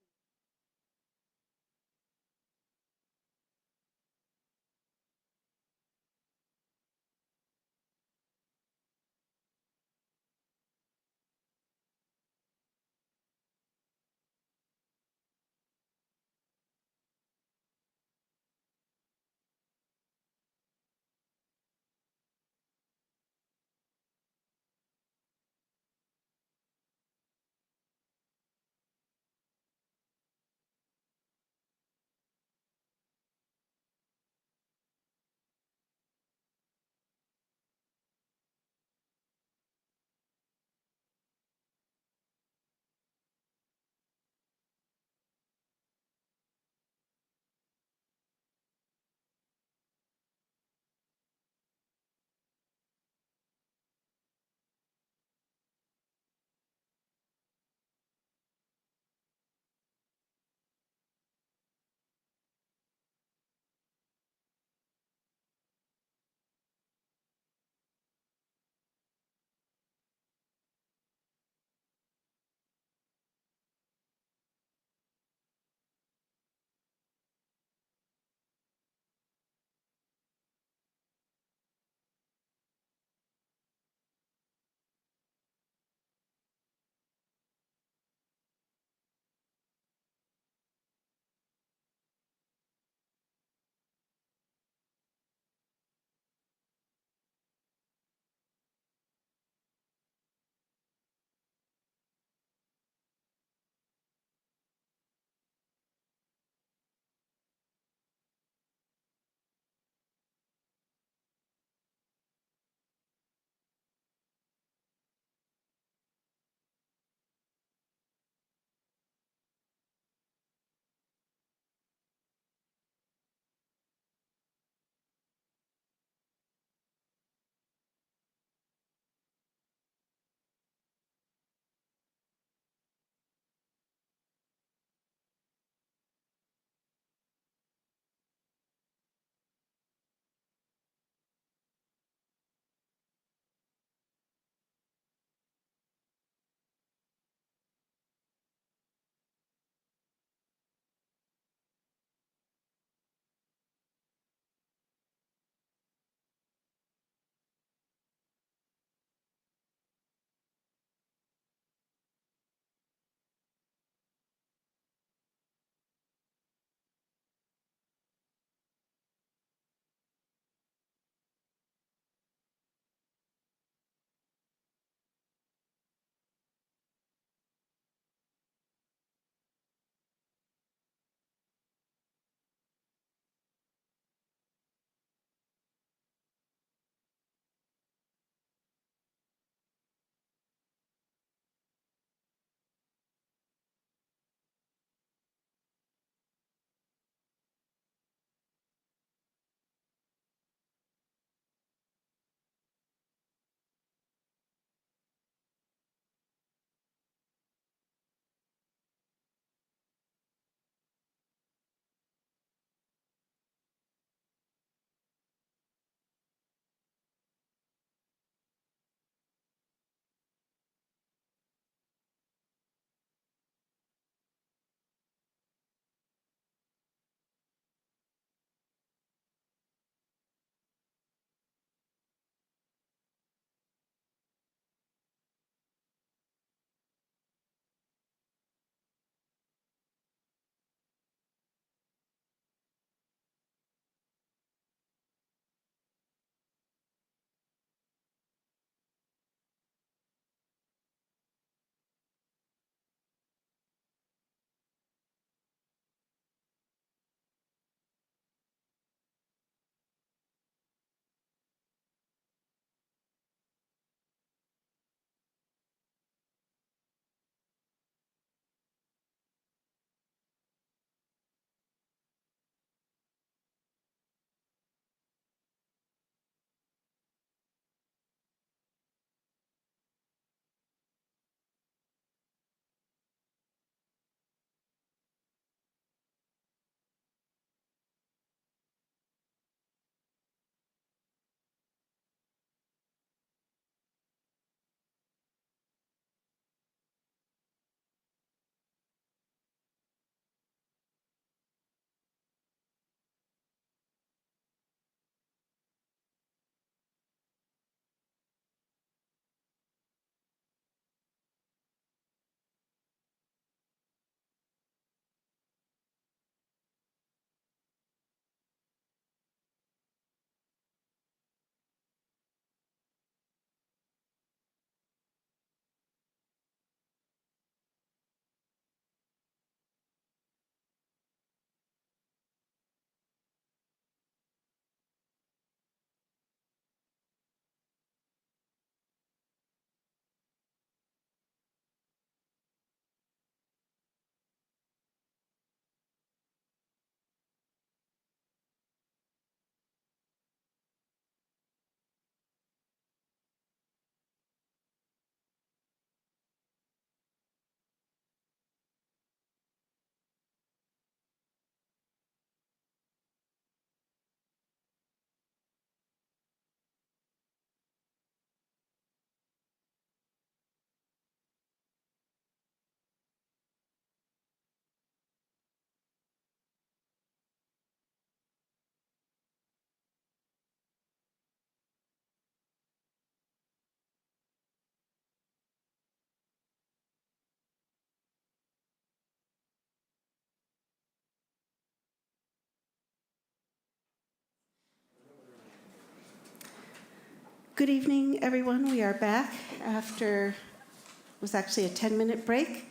Good evening, everyone. We are back after, it was actually a 10-minute break.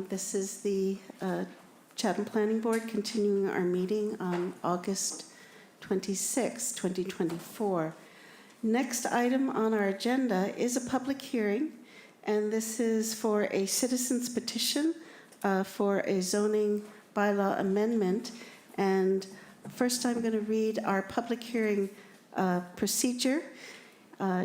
This is the Chatham Planning Board continuing our meeting on August 26, 2024. Next item on our agenda is a public hearing, and this is for a citizen's petition for a zoning bylaw amendment. And first, I'm going to read our public hearing procedure,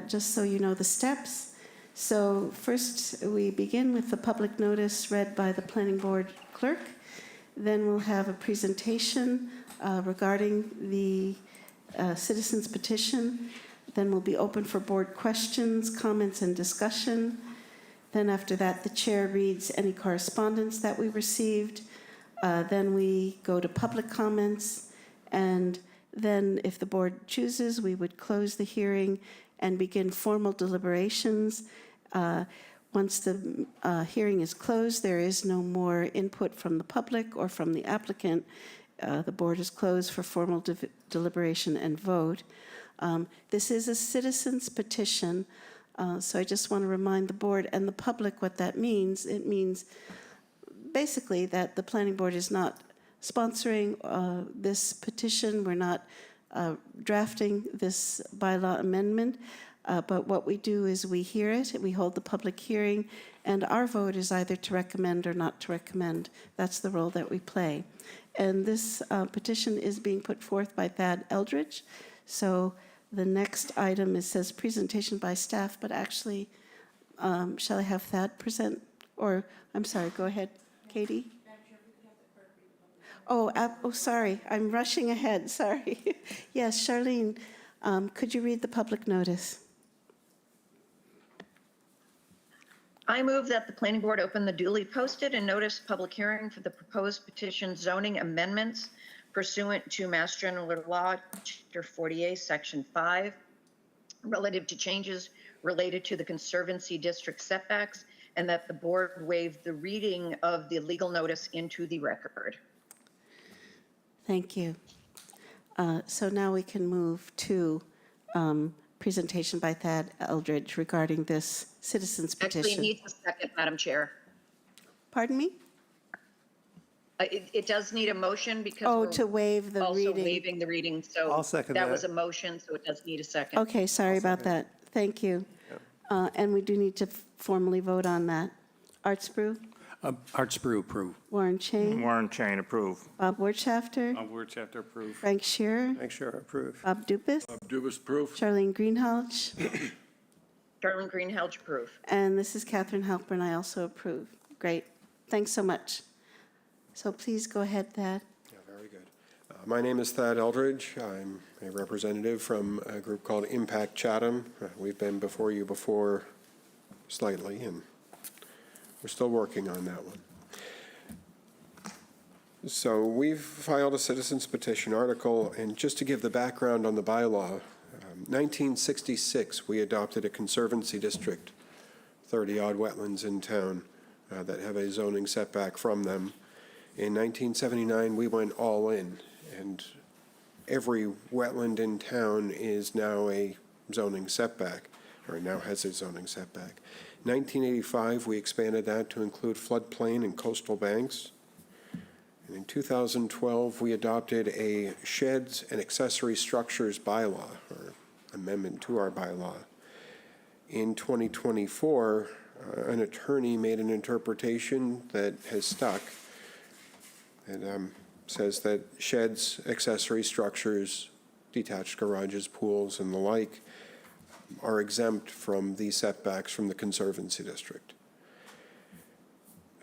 just so you know the steps. So first, we begin with the public notice read by the planning board clerk. Then we'll have a presentation regarding the citizen's petition. Then we'll be open for board questions, comments, and discussion. Then after that, the chair reads any correspondence that we received. Then we go to public comments. And then if the board chooses, we would close the hearing and begin formal deliberations. Once the hearing is closed, there is no more input from the public or from the applicant. The board is closed for formal deliberation and vote. This is a citizen's petition, so I just want to remind the board and the public what that means. It means basically that the planning board is not sponsoring this petition. We're not drafting this bylaw amendment. But what we do is we hear it, we hold the public hearing, and our vote is either to recommend or not to recommend. That's the role that we play. And this petition is being put forth by Thad Eldridge. So the next item, it says presentation by staff, but actually, shall I have Thad present? Or, I'm sorry, go ahead, Katie. Oh, sorry, I'm rushing ahead, sorry. Yes, Charlene, could you read the public notice? I move that the planning board open the duly posted and noticed public hearing for the proposed petition zoning amendments pursuant to Mass General Law, Chapter 48, Section 5, relative to changes related to the Conservancy District setbacks, and that the board waive the reading of the legal notice into the record. Thank you. So now we can move to presentation by Thad Eldridge regarding this citizen's petition. Actually, it needs a second, Madam Chair. Pardon me? It does need a motion because Oh, we're to waive the also reading. waiving the reading. So I'll second that that. was a motion, so it does need a second. Okay, sorry about that. Thank you. And we do need to formally vote on that. Art Spru, Art Sprue, approve. Warren Chain, Warren Chain, approve. Bob Wertschafter, Words have to approve. Frank Shearer, Make sure I approve. Bob Dupas, Dubus, proof? Charlene Greenhalgh, Darlene Greenhalgh, approve. and this is Catherine Halpern. I also approve. Great. Thanks so much. So please go ahead, Thad. Yeah, very good. My name is Thad Eldridge. I'm a representative from a group called Impact Chatham. We've been before you before slightly, and we're still working on that one. So we've filed a citizen's petition article, and just to give the background on the bylaw, 1966, we adopted a conservancy district, 30-odd wetlands in town that have a zoning setback from them. In 1979, we went all in, and every wetland in town is now a zoning setback, or now has a zoning setback. 1985, we expanded that to include floodplain and coastal banks. And in 2012, we adopted a sheds and accessory structures bylaw, or amendment to our bylaw. In 2024, an attorney made an interpretation that has stuck. It says that sheds, accessory structures, detached garages, pools, and the like are exempt from the setbacks from the Conservancy District.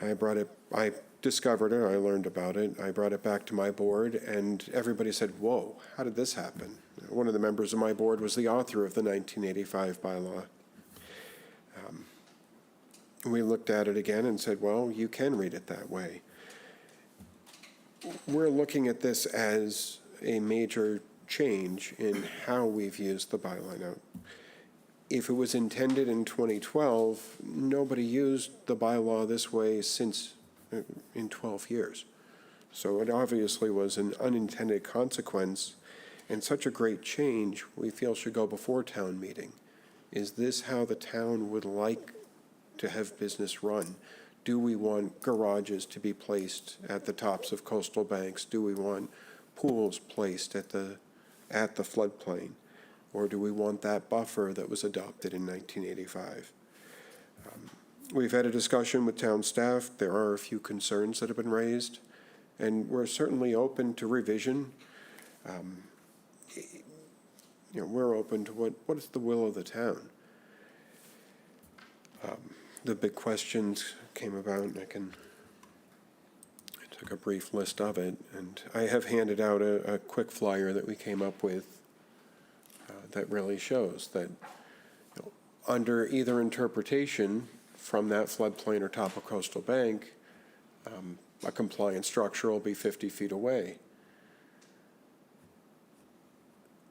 I discovered it, I learned about it, I brought it back to my board, and everybody said, whoa, how did this happen? One of the members of my board was the author of the 1985 bylaw. We looked at it again and said, well, you can read it that way. We're looking at this as a major change in how we've used the bylaw. Now, if it was intended in 2012, nobody used the bylaw this way since in 12 years. So it obviously was an unintended consequence, and such a great change, we feel should go before town meeting. Is this how the town would like to have business run? Do we want garages to be placed at the tops of coastal banks? Do we want pools placed at the floodplain? Or do we want that buffer that was adopted in 1985? We've had a discussion with town staff. There are a few concerns that have been raised, and we're certainly open to revision. We're open to what is the will of the town. The big questions came about, and I took a brief list of it, and I have handed out a quick flyer that we came up with that really shows that under either interpretation from that floodplain or top of coastal bank, a compliant structure will be 50 feet away.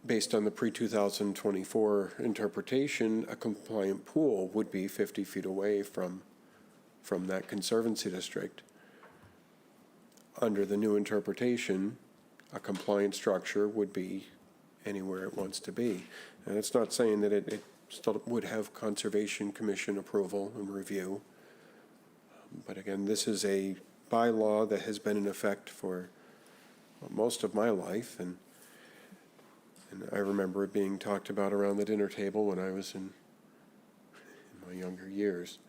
Based on the pre-2024 interpretation, a compliant pool would be 50 feet away from that conservancy district. Under the new interpretation, a compliant structure would be anywhere it wants to be. And it's not saying that it still would have Conservation Commission approval and review. But again, this is a bylaw that has been in effect for most of my life, and I remember it being talked about around the dinner table when I was in my younger years.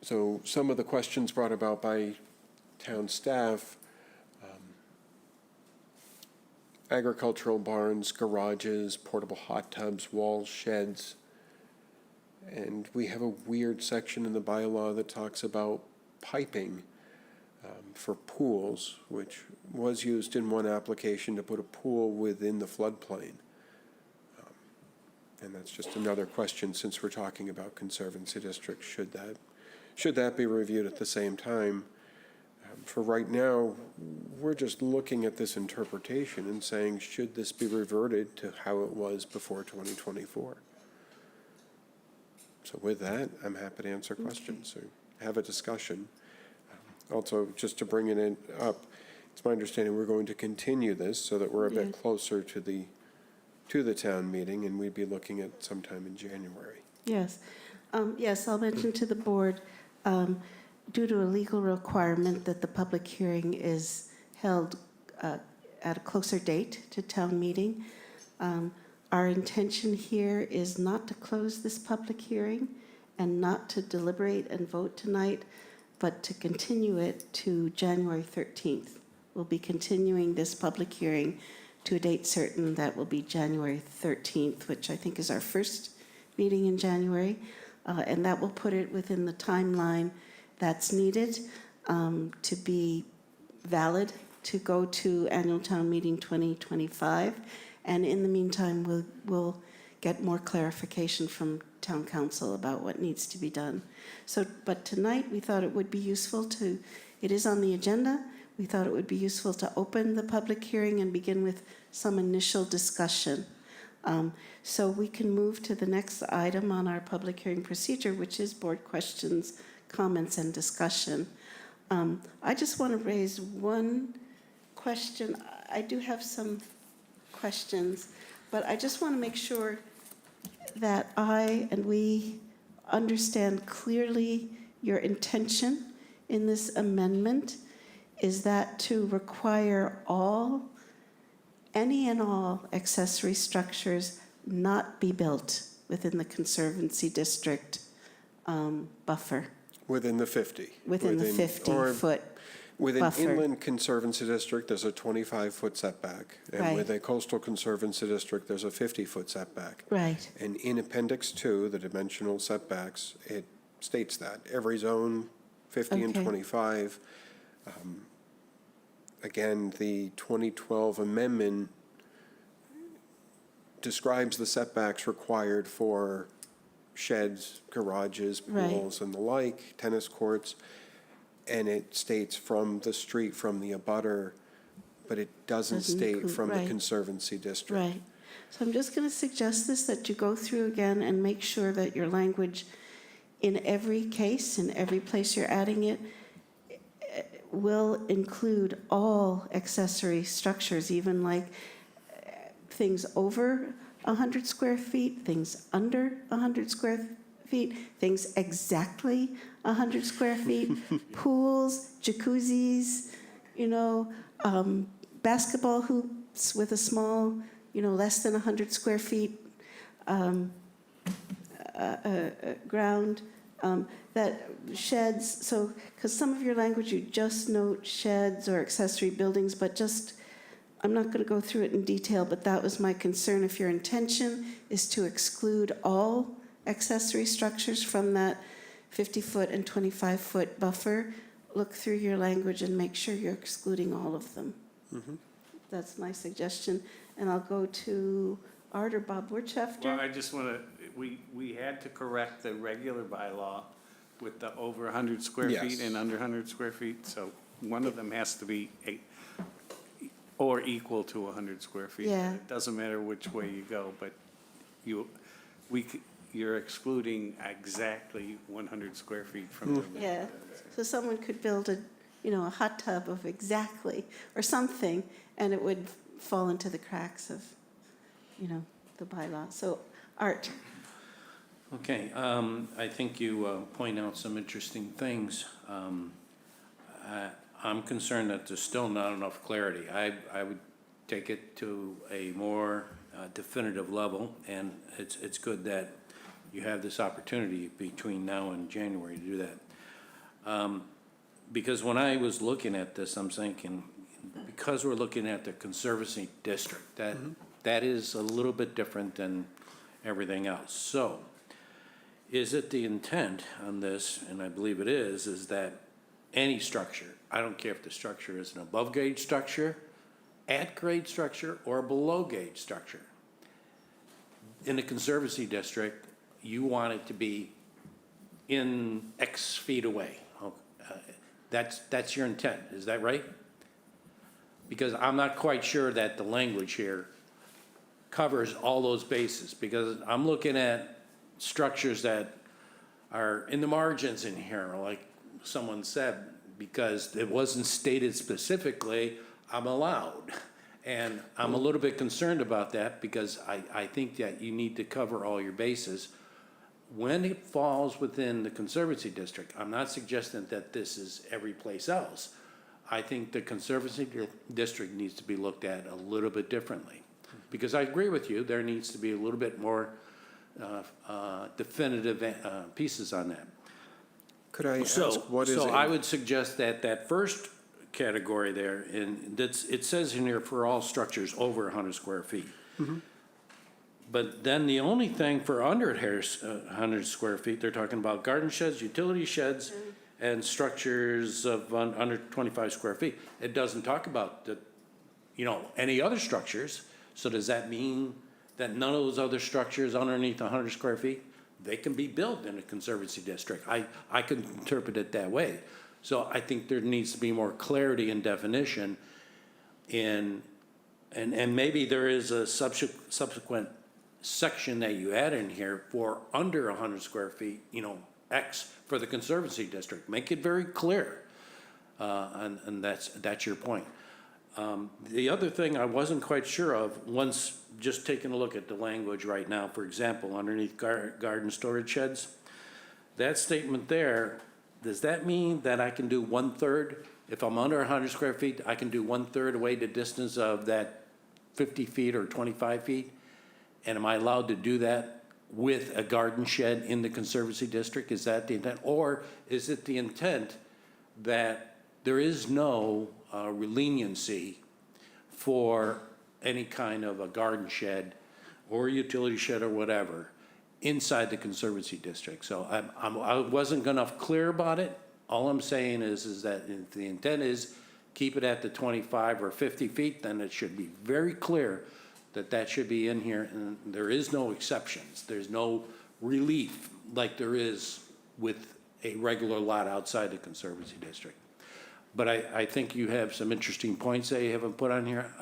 So some of the questions brought about by town staff, agricultural barns, garages, portable hot tubs, walls, sheds. And we have a weird section in the bylaw that talks about piping for pools, which was used in one application to put a pool within the floodplain. And that's just another question, since we're talking about conservancy districts. Should that be reviewed at the same time? For right now, we're just looking at this interpretation and saying, should this be reverted to how it was before 2024? So with that, I'm happy to answer questions or have a discussion. Also, just to bring it up, it's my understanding we're going to continue this so that we're a bit closer to the town meeting, and we'd be looking at sometime in January. Yes. Yes, I'll mention to the board, due to a legal requirement that the public hearing is held at a closer date to town meeting, our intention here is not to close this public hearing and not to deliberate and vote tonight, but to continue it to January 13th. We'll be continuing this public hearing to a date certain. That will be January 13th, which I think is our first meeting in January, and that will put it within the timeline that's needed to be valid to go to annual town meeting 2025. And in the meantime, we'll get more clarification from town council about what needs to be done. So, but tonight we thought it would be useful it is on the agenda, we thought it would be useful to open the public hearing and begin with some initial discussion. So we can move to the next item on our public hearing procedure, which is board questions, comments, and discussion. I just want to raise one question. I do have some questions, but I just want to make sure that I and we understand clearly your intention in this amendment. Is that to require any and all accessory structures not be built within the Conservancy District buffer? Within the 50. Within the 50-foot Within buffer. Inland Conservancy District, there's a 25-foot setback. And Right. with a Coastal Conservancy District, there's a 50-foot setback. Right. And in Appendix 2, the dimensional setbacks, it states that. Every zone, 50 and Okay. 25. Again, the 2012 amendment describes the setbacks required for sheds, garages, Right. pools, and the like, tennis courts. And it states from the street, from the abutter, but it doesn't Doesn't state include- from the right. Conservancy District. Right. So I'm just going to suggest that you go through again and make sure that your language in every case, in every place you're adding it, will include all accessory structures, even like things over 100 square feet, things under 100 square feet, things exactly 100 square feet, pools, jacuzzis, you know, basketball hoops with a small, you know, less than 100 square feet ground, that sheds, so, because some of your language, you just note sheds or accessory buildings, but just, I'm not going to go through it in detail, but that was my concern. If your intention is to exclude all accessory structures from that 50-foot and 25-foot buffer, look through your language and make sure you're excluding all of them. That's my suggestion. And I'll go to Art or Bob Well, Wirtschafter. I just want to, we had to correct the regular bylaw with the over 100 square Yes. feet and under 100 square feet, so one of them has to be or equal to 100 square feet. Yeah. It doesn't matter which way you go, but you're excluding exactly 100 square feet from the. Yeah, so someone could build a, you know, a hot tub of exactly, or something, and it would fall into the cracks of, you know, the bylaw. So, Art. Okay, I think you point out some interesting things. I'm concerned that there's still not enough clarity. I would take it to a more definitive level, and it's good that you have this opportunity between now and January to do that. Because when I was looking at this, I'm thinking, because we're looking at the Conservancy District, that is a little bit different than everything else. So, is it the intent on this, and I believe it is that any structure, I don't care if the structure is an above grade structure, at grade structure, or a below grade structure, in the Conservancy District, you want it to be in X feet away. That's your intent, is that right? Because I'm not quite sure that the language here covers all those bases, because I'm looking at structures that are in the margins in here, like someone said, because it wasn't stated specifically, I'm allowed. And I'm a little bit concerned about that, because I think that you need to cover all your bases. When it falls within the Conservancy District, I'm not suggesting that this is every place else. I think the Conservancy District needs to be looked at a little bit differently. Because I agree with you, there needs to be a little bit more definitive pieces on that. Could I ask, So, what is so it? I would suggest that that first category there, and it says in here for all structures over 100 square feet. But then the only thing for under 100 square feet, they're talking about garden sheds, utility sheds, and structures of under 25 square feet. It doesn't talk about the, you know, any other structures. So does that mean that none of those other structures underneath 100 square feet, they can be built in a Conservancy District? I could interpret it that way. So I think there needs to be more clarity and definition in, and maybe there is a subsequent section that you add in here for under 100 square feet, you know, X for the Conservancy District. Make it very clear, and that's your point. The other thing I wasn't quite sure of, once just taking a look at the language right now, for example, underneath garden storage sheds, that statement there, does that mean that I can do 1/3? If I'm under 100 square feet, I can do 1/3 away the distance of that 50 feet or 25 feet? And am I allowed to do that with a garden shed in the Conservancy District? Is that the intent? Or is it the intent that there is no leniency for any kind of a garden shed or utility shed or whatever inside the Conservancy District? So I wasn't enough clear about it. All I'm saying is that if the intent is keep it at the 25 or 50 feet, then it should be very clear that that should be in here, and there is no exceptions. There's no relief like there is with a regular lot outside the Conservancy District. But I think you have some interesting points that you haven't put on here.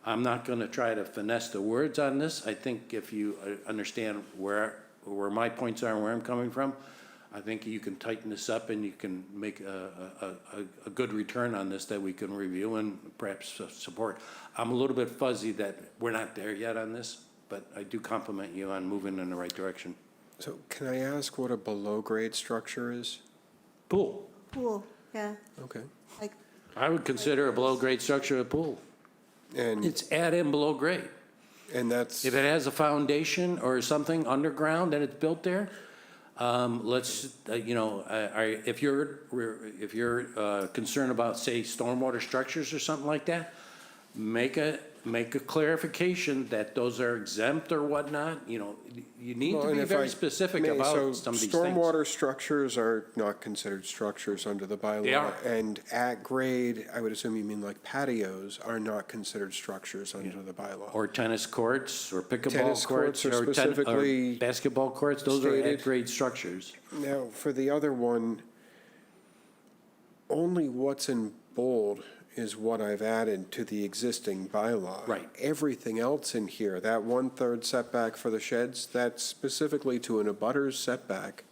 I'm not gonna try to finesse the words on this. I think if you understand where my points are and where I'm coming from, I think you can tighten this up and you can make a good return on this that we can review and perhaps support. I'm a little bit fuzzy that we're not there yet on this, but I do compliment you on moving in the right direction. So can I ask what a below-grade structure is? Pool. Pool, yeah, Okay. like, I would consider a below-grade structure a pool. And, It's at and below grade. that's, If it has a foundation or something underground and it's built there, let's, if you're concerned about, say, stormwater structures or something like that, make a clarification that those are exempt or whatnot, you need well, to and be if very I specific may, about so some of these things. stormwater structures are not considered structures under the bylaw. They are. And at grade, I would assume you mean like patios, are not considered structures under the bylaw. Or tennis courts, or pickleball Tennis courts are or specifically basketball courts, those are stated. at-grade structures. Now, for the other one, only what's in bold is what I've added to the existing bylaw. Right. Everything else in here, that 1/3 setback for the sheds, that's specifically to an abutter's setback,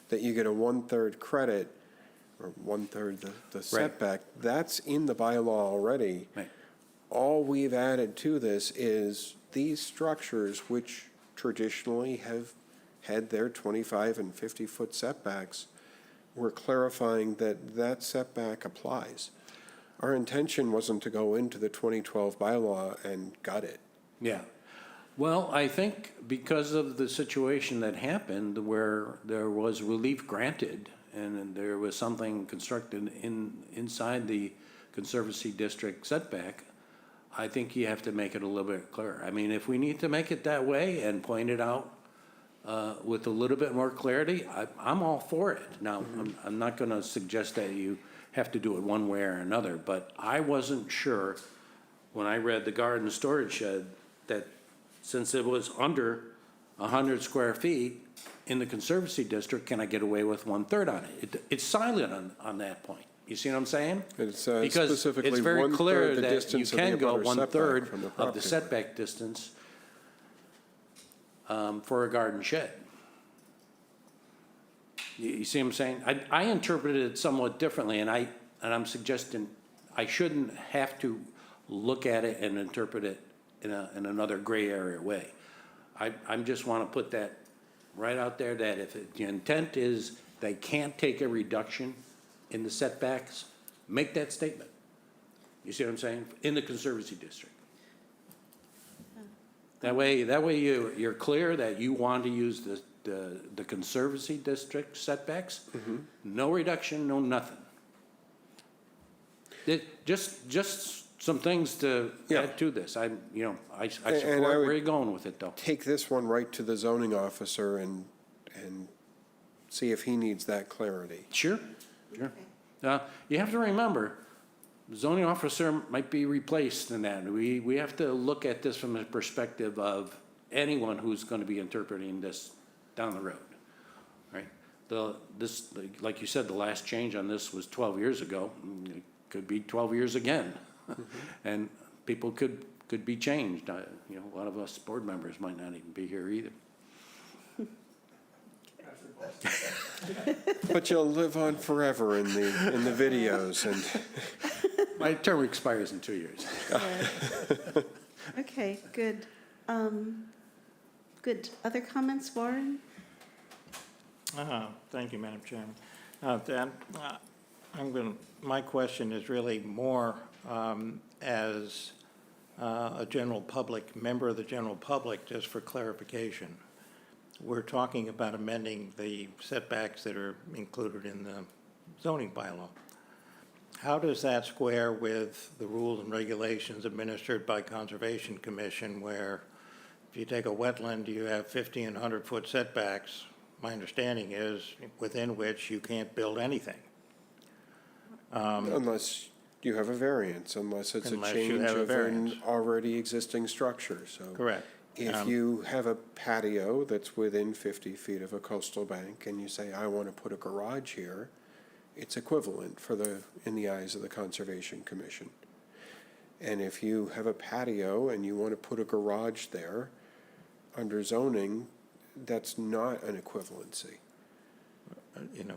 that you get a 1/3 credit, or 1/3 the setback, that's in the bylaw already. Right. All we've added to this is these structures, which traditionally have had their 25 and 50-foot setbacks, we're clarifying that that setback applies. Our intention wasn't to go into the 2012 bylaw and gut it. Yeah. Well, I think because of the situation that happened where there was relief granted and there was something constructed inside the Conservancy District setback, I think you have to make it a little bit clearer. I mean, if we need to make it that way and point it out with a little bit more clarity, I'm all for it. Now, I'm not going to suggest that you have to do it one way or another, but I wasn't sure when I read the garden storage shed that since it was under 100 square feet in the Conservancy District, can I get away with 1/3 on it? It's silent on that point. You see what I'm saying? It's Because specifically it's very 1/3 clear the that you distance of the can go abutter's setback 1/3 from the of the property line. setback distance for a garden shed. You see what I'm saying? I interpreted it somewhat differently, and I'm suggesting I shouldn't have to look at it and interpret it in another gray area way. I just want to put that right out there, that if the intent is they can't take a reduction in the setbacks, make that statement. You see what I'm saying? In the Conservancy District. That way you're clear that you want to use the Conservancy District setbacks. No reduction, no nothing. Just some things to Yeah. add to this. I And I support would where you're going with it, though. Take this one right to the zoning officer and see if he needs that clarity. Sure. You have to remember, the zoning officer might be replaced in that. We have to look at this from the perspective of anyone who's going to be interpreting this down the road, right? Like you said, the last change on this was 12 years ago. It could be 12 years again. And people could be changed. A lot of us board members might not even be here either. But you'll live on forever in the videos and. My term expires in 2 years. okay, good. Good. Other comments, Warren? Thank you, Madam Chairman. Dan, my question is really more as a general public, member of the general public, just for clarification. We're talking about amending the setbacks that are included in the zoning bylaw. How does that square with the rules and regulations administered by Conservation Commission, where if you take a wetland, you have 50 and 100-foot setbacks, my understanding is, within which you can't build anything? Unless you have a variance, unless it's a Unless you change have a of variance. an already existing structure, so. Correct. If you have a patio that's within 50 feet of a coastal bank and you say, I want to put a garage here, it's equivalent in the eyes of the Conservation Commission. And if you have a patio and you want to put a garage there, under zoning, that's not an equivalency.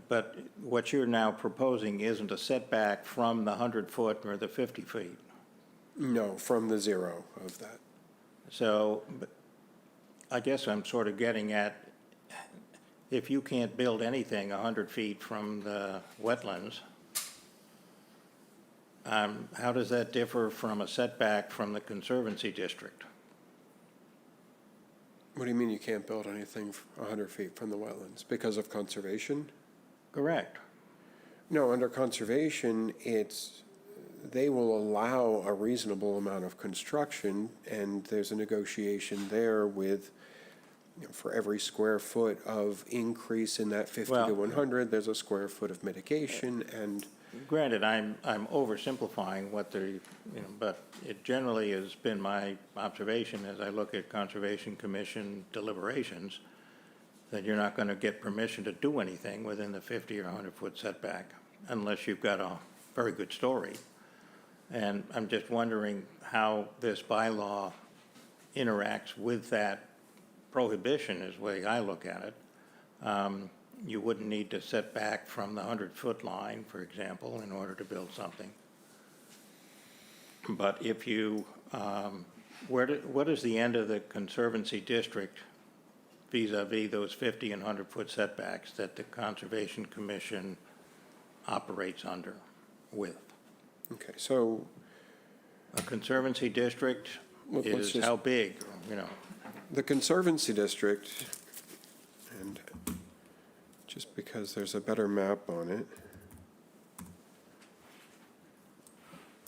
but what you're now proposing isn't a setback from the 100-foot or the 50 feet. No, from the zero of that. So but I guess I'm sort of getting at, if you can't build anything 100 feet from the wetlands, how does that differ from a setback from the Conservancy District? What do you mean you can't build anything 100 feet from the wetlands? Because of conservation? Correct. No, under conservation, they will allow a reasonable amount of construction, and there's a negotiation there with, for every square foot of increase in that 50 to Well- 100, there's a square foot of mitigation, and Granted, I'm oversimplifying but it generally has been my observation as I look at Conservation Commission deliberations, that you're not going to get permission to do anything within the 50 or 100-foot setback unless you've got a very good story. And I'm just wondering how this bylaw interacts with that prohibition, is the way I look at it. You wouldn't need to set back from the 100-foot line, for example, in order to build something. But if you, what is the end of the Conservancy District vis-à-vis those 50 and 100-foot setbacks that the Conservation Commission operates under with? okay, so A Conservancy District Let's is just- how big, the Conservancy District, and just because there's a better map on it,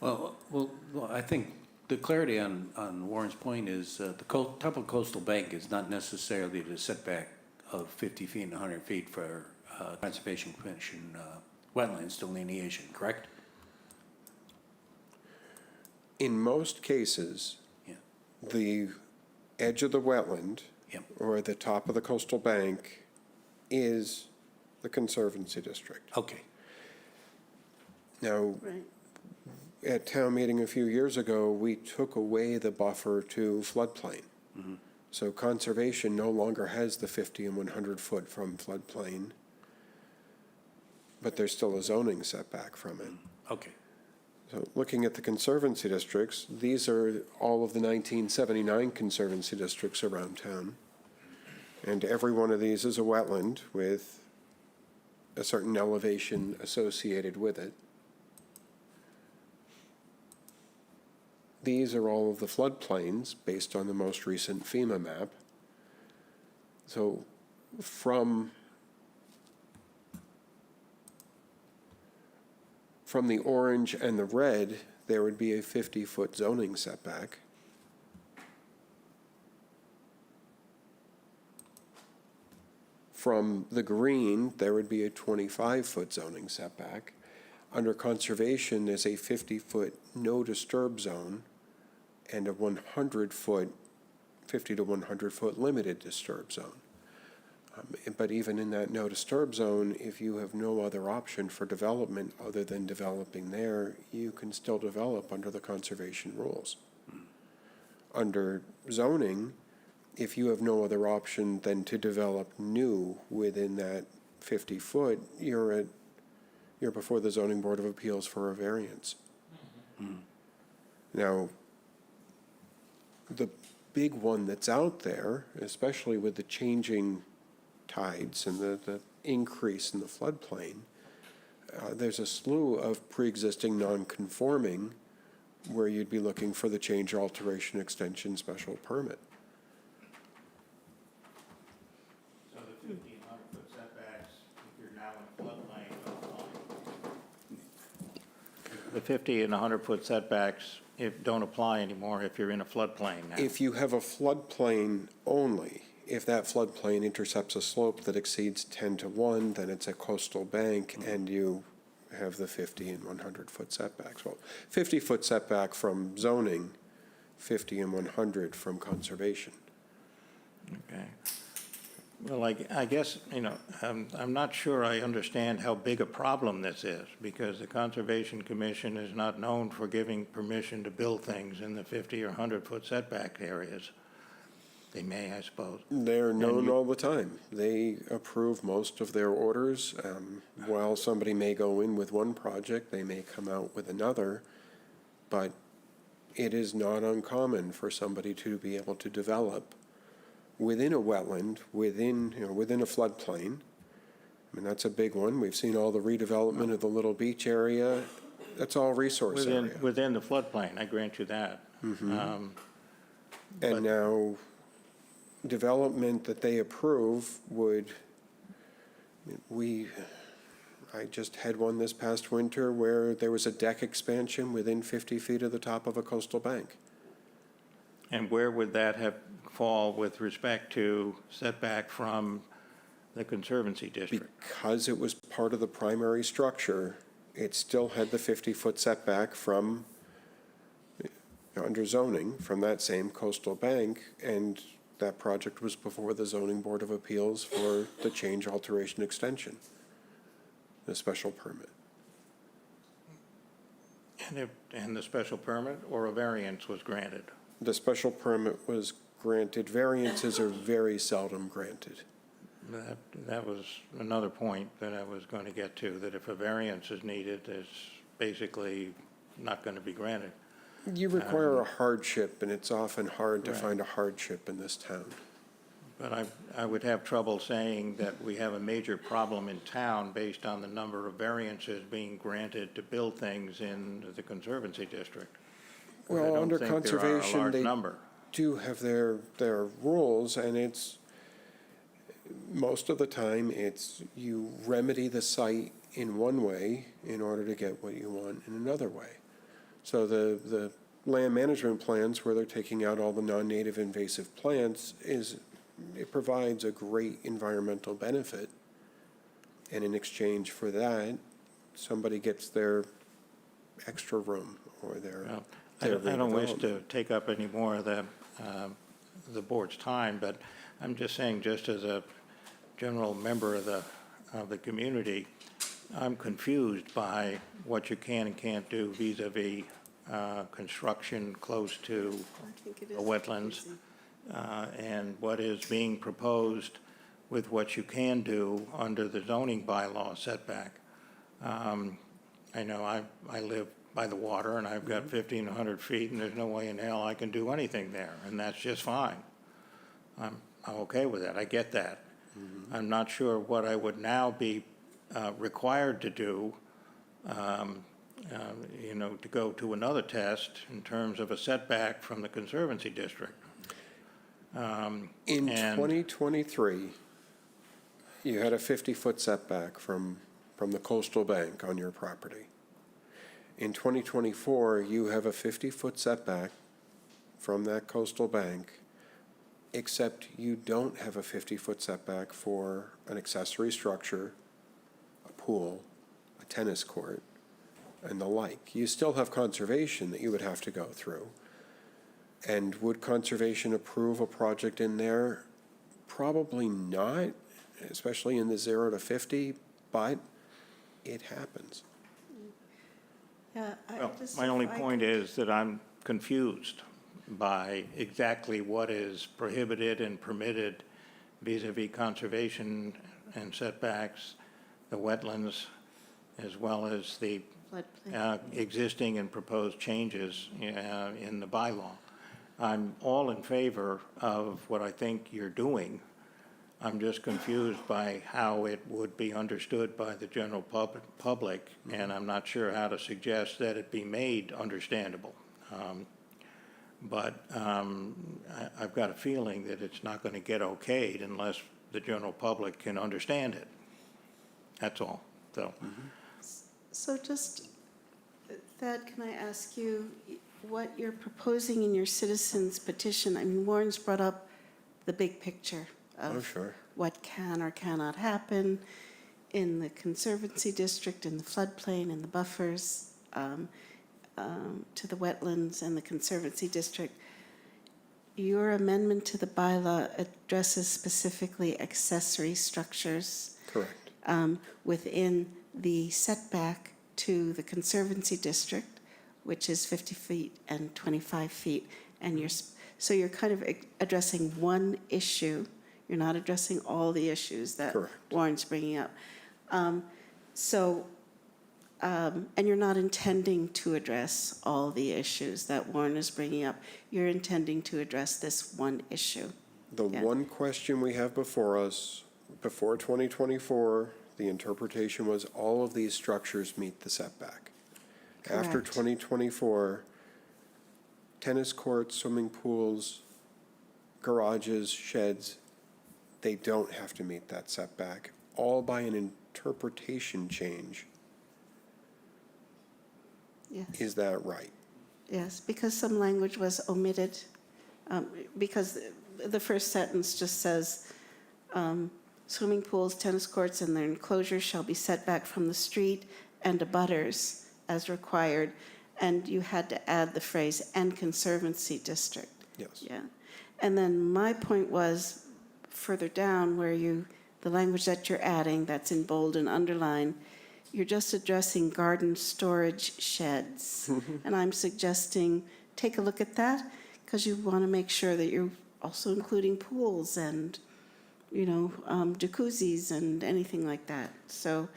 Well, I think the clarity on Warren's point is the top of coastal bank is not necessarily the setback of 50 feet and 100 feet for Conservation Commission wetlands delineation, correct? in most cases, Yeah. the edge of the wetland Yep. or the top of the coastal bank is the Conservancy District. Okay. Now, Right. at town meeting a few years ago, we took away the buffer to floodplain. So conservation no longer has the 50 and 100-foot from floodplain, but there's still a zoning setback from it. Okay. So looking at the conservancy districts, these are all of the 1979 conservancy districts around town. And every one of these is a wetland with a certain elevation associated with it. These are all of the floodplains based on the most recent FEMA map. So from the orange and the red, there would be a 50-foot zoning setback. From the green, there would be a 25-foot zoning setback. Under conservation, there's a 50-foot no-disturb zone and a 100-foot, 50 to 100-foot limited disturb zone. But even in that no-disturb zone, if you have no other option for development other than developing there, you can still develop under the conservation rules. Under zoning, if you have no other option than to develop new within that 50-foot, you're before the Zoning Board of Appeals for a variance. Now, the big one that's out there, especially with the changing tides and the increase in the floodplain, there's a slew of pre-existing non-conforming where you'd be looking for the change, alteration, extension, special permit. So the 50 and 100-foot setbacks, if you're now in floodplain, don't apply. The 50 and 100-foot setbacks don't apply anymore if you're in a floodplain now. If you have a floodplain only, if that floodplain intercepts a slope that exceeds 10 to 1, then it's a coastal bank and you have the 50 and 100-foot setbacks. Well, 50-foot setback from zoning, 50 and 100 from conservation. Okay. Well, I guess, I'm not sure I understand how big a problem this is, because the Conservation Commission is not known for giving permission to build things in the 50 or 100-foot setback areas. They may, I suppose. They're known you- all the time. They approve most of their orders. While somebody may go in with one project, they may come out with another, but it is not uncommon for somebody to be able to develop within a wetland, within a floodplain. I mean, that's a big one. We've seen all the redevelopment of the little beach area. That's all resource area. Within the floodplain, I grant you that. And but- now, development that they approve I just had one this past winter where there was a deck expansion within 50 feet of the top of a coastal bank. And where would that fall with respect to setback from the Conservancy District? Because it was part of the primary structure, it still had the 50-foot setback from, under zoning, from that same coastal bank, and that project was before the Zoning Board of Appeals for the change, alteration, extension, the special permit. And the special permit or a variance was granted? The special permit was granted. Variances are very seldom granted. That was another point that I was going to get to, that if a variance is needed, it's basically not going to be granted. You require a hardship, and it's often hard to Right. find a hardship in this town. But I would have trouble saying that we have a major problem in town based on the number of variances being granted to build things in the Conservancy District. Well, under I don't think there are a conservation, large they number. do have their rules, and it's, most of the time, it's you remedy the site in one way in order to get what you want in another way. So the land management plans where they're taking out all the non-native invasive plants it provides a great environmental benefit. And in exchange for that, somebody gets their extra room or their Well, their I don't wish redevelopment. to take up any more of the board's time, but I'm just saying, just as a general member of the community, I'm confused by what you can and can't do vis-à-vis construction close to I think it the is wetlands, confusing. and what is being proposed with what you can do under the zoning bylaw setback. I know I live by the water, and I've got 1,500 feet, and there's no way in hell I can do anything there, and that's just fine. I'm okay with that, I get that. I'm not sure what I would now be required to do, to go to another test in terms of a setback from the Conservancy District. In and- 2023, you had a 50-foot setback from the coastal bank on your property. In 2024, you have a 50-foot setback from that coastal bank, except you don't have a 50-foot setback for an accessory structure, a pool, a tennis court, and the like. You still have conservation that you would have to go through. And would conservation approve a project in there? Probably not, especially in the 0 to 50, but it happens. Yeah, Well, my only point is that I'm confused by exactly what is prohibited and permitted vis-à-vis conservation and setbacks, the wetlands, as well as the Floodplain. existing and proposed changes in the bylaw. I'm all in favor of what I think you're doing. I'm just confused by how it would be understood by the general public, and I'm not sure how to suggest that it be made understandable. But I've got a feeling that it's not going to get okayed unless the general public can understand it. That's all, so. So just, Thad, can I ask you what you're proposing in your citizens petition? I mean, Warren's brought up the big picture Oh, of sure. what can or cannot happen in the Conservancy District, in the floodplain, in the buffers, to the wetlands and the Conservancy District. Your amendment to the bylaw addresses specifically accessory structures Correct. within the setback to the Conservancy District, which is 50 feet and 25 feet. And you're So you're kind of addressing one issue. You're not addressing all the issues that Correct. Warren's bringing up. And you're not intending to address all the issues that Warren is bringing up. You're intending to address this one issue. The Yeah. one question we have before us, before 2024, the interpretation was all of these structures meet the setback. After Correct. 2024, tennis courts, swimming pools, garages, sheds, they don't have to meet that setback, all by an interpretation change. Yes. Is that right? Yes, because some language was omitted, because the first sentence just says, swimming pools, tennis courts, and their enclosures shall be set back from the street and abutters as required, and you had to add the phrase, "and conservancy district." Yes. Yeah. And then my point was, further down where the language that you're adding, that's in bold and underlined, you're just addressing garden storage sheds. And I'm suggesting, take a look at that, because you want to make sure that you're also including pools and, jacuzzis and anything like that. So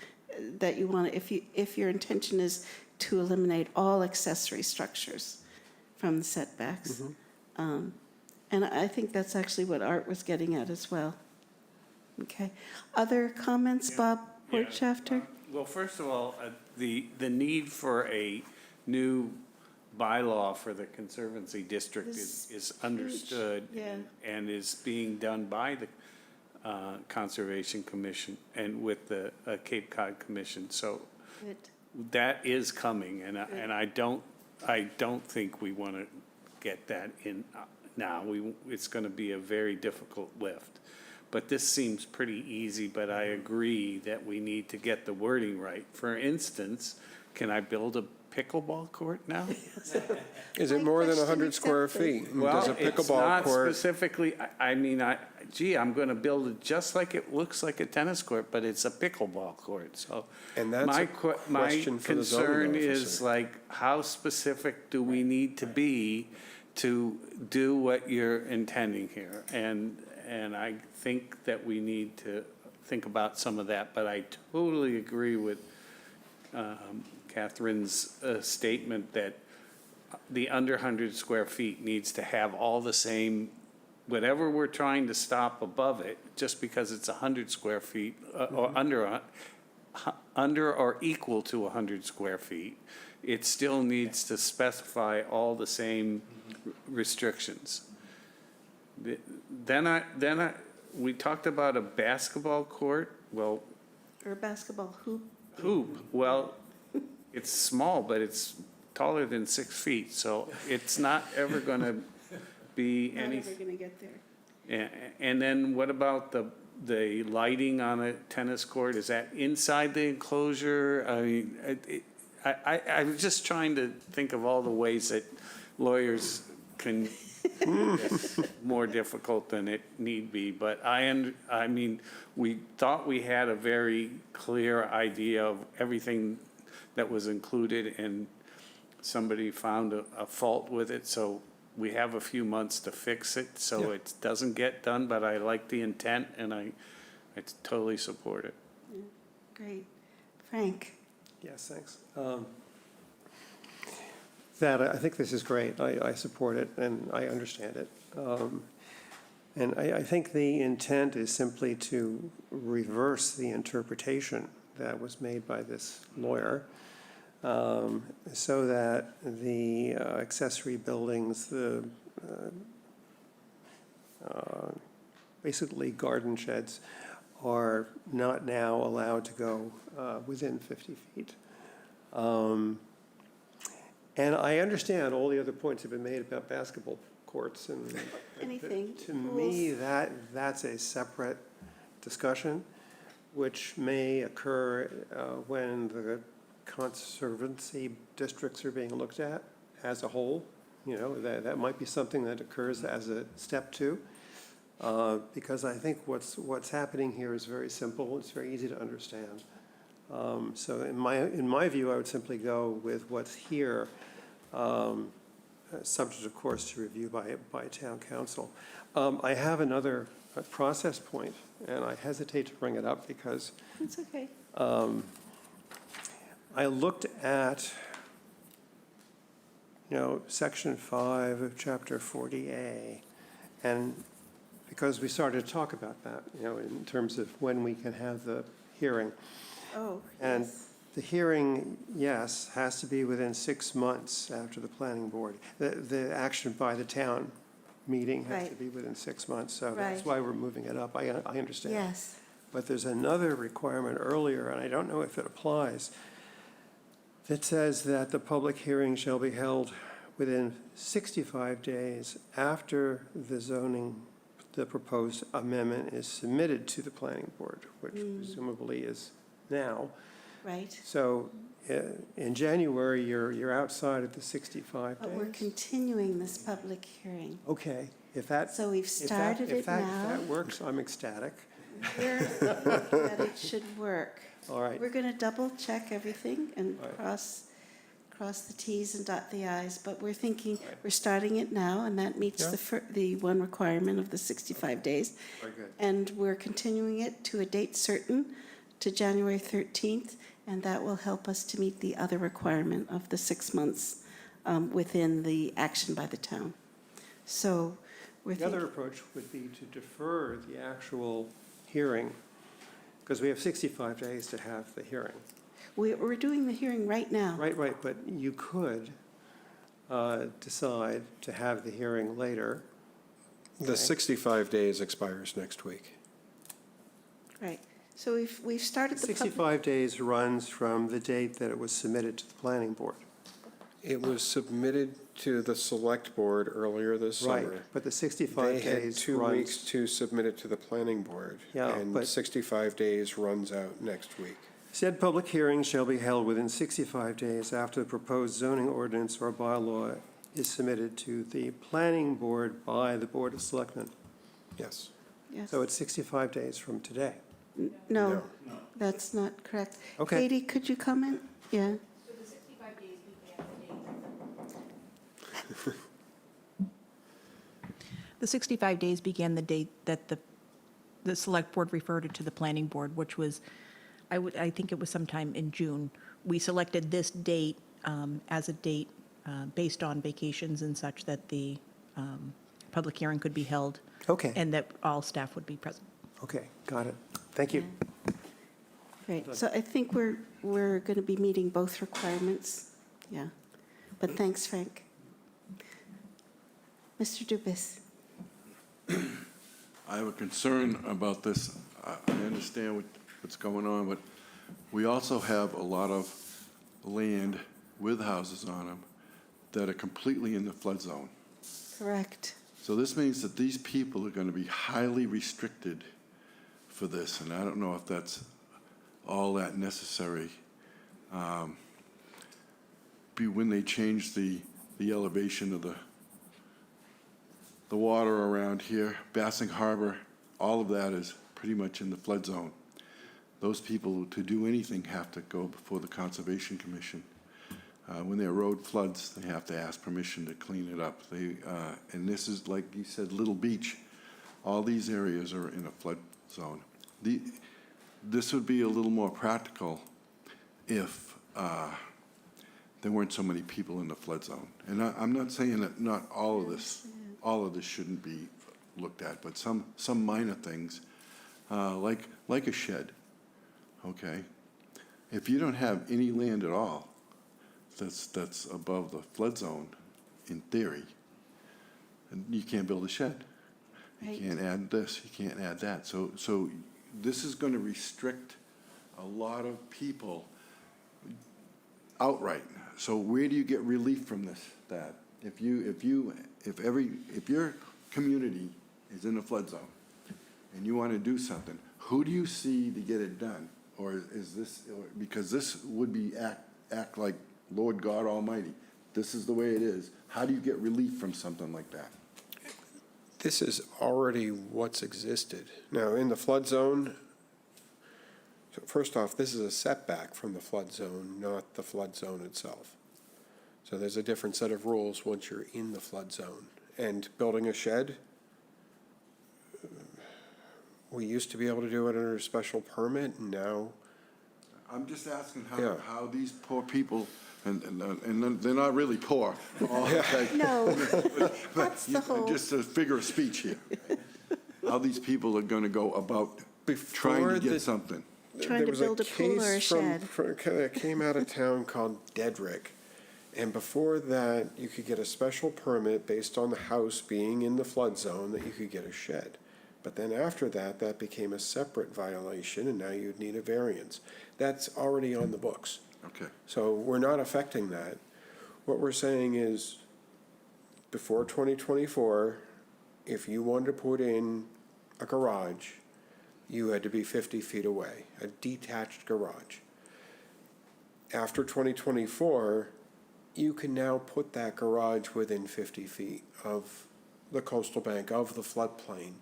that you want to, if your intention is to eliminate all accessory structures from the setbacks. And I think that's actually what Art was getting at as well. Okay. Other comments, Bob Wirtschafter? Well, first of all, the need for a new bylaw for the Conservancy District This is understood yeah. and is being done by the Conservation Commission and with the Cape Cod Commission. So Good. that is coming, and I don't think we want to get that in now. It's going to be a very difficult lift. But this seems pretty easy, but I agree that we need to get the wording right. For instance, can I build a pickleball court now? Is it My more than question 100 square exactly. feet? Well, Does a it's pickleball not court? specifically, I'm going to build it just like it looks like a tennis court, but it's a pickleball court, so. And that's my a question for the zoning concern is officer. like, how specific do we need to be to do what you're intending here? And I think that we need to think about some of that, but I totally agree with Catherine's statement that the under 100 square feet needs to have all the same, whatever we're trying to stop above it, just because it's 100 square feet or under or equal to 100 square feet, it still needs to specify all the same restrictions. We talked about a basketball court. Well, Or a basketball hoop. well, it's small, but it's taller than 6 feet, so it's not ever going to be Not ever anything. going to get there. And then what about the lighting on a tennis court? Is that inside the enclosure? I mean, I was just trying to think of all the ways that lawyers can it's more difficult than it need be, but I mean, we thought we had a very clear idea of everything that was included, and somebody found a fault with it, so we have a few months to fix it, so Yeah. it doesn't get done, but I like the intent, and I totally support it. Great. Frank? Yes, thanks. I think this is great. I support it and I understand it. And I think the intent is simply to reverse the interpretation that was made by this lawyer, so that the accessory buildings, basically garden sheds, are not now allowed to go within 50 feet. And I understand all the other points have been made about basketball courts, and Anything. to me, that's a separate discussion, which may occur when the conservancy districts are being looked at as a whole. That might be something that occurs as a step two, because I think what's happening here is very simple. It's very easy to understand. So in my view, I would simply go with what's here, subject, of course, to review by town council. I have another process point, and I hesitate to bring it up because It's okay. I looked at, section 5 of chapter 40A, and because we started to talk about that, in terms of when we can have the hearing. Oh, And yes. the hearing, yes, has to be within 6 months after the planning board. The action by the town meeting has to Right. be within 6 months, so that's Right. why we're moving it up. I understand. Yes. But there's another requirement earlier, and I don't know if it applies, that says that the public hearing shall be held within 65 days after the proposed amendment is submitted to the planning board, which presumably is now. Right. So in January, you're outside of the 65 But we're days. continuing this public hearing. Okay, if that. So we've started it If now. that works, I'm ecstatic. We're thinking that it should work. All right. We're going to double check everything and All right. cross the Ts and dot the Is, but we're thinking, we're starting it now, and that meets the one requirement of the 65 days. Very good. And we're continuing it to a date certain, to January 13th, and that will help us to meet the other requirement of the 6 months within the action by the town. So we're The other thinking, approach would be to defer the actual hearing, because we have 65 days to have the hearing. we're doing the hearing right now. Right, but you could decide to have the hearing later. The 65 days expires next week. Right. So we've started the public. 65 days runs from the date that it was submitted to the planning board. It was submitted to the select board earlier this Right, summer. but the They 65 had days 2 runs. weeks to submit it to the planning board. Yeah, And but- 65 days runs out next week. Said public hearing shall be held within 65 days after the proposed zoning ordinance or bylaw is submitted to the planning board by the Board of Selectmen. Yes. Yes. So it's 65 days from today. No, that's not correct. Okay. Katie, could you comment? Yeah. So the 65 days began the 65 days began the date that the select board referred it to the planning board, which was, I think it was sometime in June. We selected this date as a date based on vacations and such that the public hearing could be held. Okay. And that all staff would be present. Okay, got it. Thank you. Great. So I think we're going to be meeting both requirements. Yeah. But thanks, Frank. Mr. Dubus. I have a concern about this. I understand what's going on, but we also have a lot of land with houses on them that are completely in the flood zone. Correct. So this means that these people are going to be highly restricted for this, and I don't know if that's all that necessary. When they change the elevation of the water around here, Bassing Harbor, all of that is pretty much in the flood zone. Those people, to do anything, have to go before the Conservation Commission. When their road floods, they have to ask permission to clean it up. And this is, like you said, Little Beach. All these areas are in a flood zone. This would be a little more practical if there weren't so many people in the flood zone. And I'm not saying that not all of this shouldn't be looked at, but some minor things, like a shed, okay? If you don't have any land at all that's above the flood zone, in theory, and you can't build a shed. Right. You can't add this, you can't add that. So this is going to restrict a lot of people outright. So where do you get relief from that? If your community is in a flood zone and you want to do something, who do you see to get it done? Or is this, because this would be act like Lord God Almighty. This is the way it is. How do you get relief from something like that? This is already what's existed. Now, in the flood zone, so first off, this is a setback from the flood zone, not the flood zone itself. So there's a different set of rules once you're in the flood zone. And building a shed, we used to be able to do it under a special permit, and now, I'm just asking Yeah. how these poor people, and they're not really poor, okay? No, that's the whole, Just a figure of speech here. How these people are gonna go about trying Before to the- get something. trying there to was build a pool or a case shed. that came out of town called Dedrick. And before that, you could get a special permit based on the house being in the flood zone that you could get a shed. But then after that, that became a separate violation, and now you'd need a variance. That's already on the books. Okay. So we're not affecting that. What we're saying is, before 2024, if you wanted to put in a garage, you had to be 50 feet away, a detached garage. After 2024, you can now put that garage within 50 feet of the coastal bank, of the floodplain.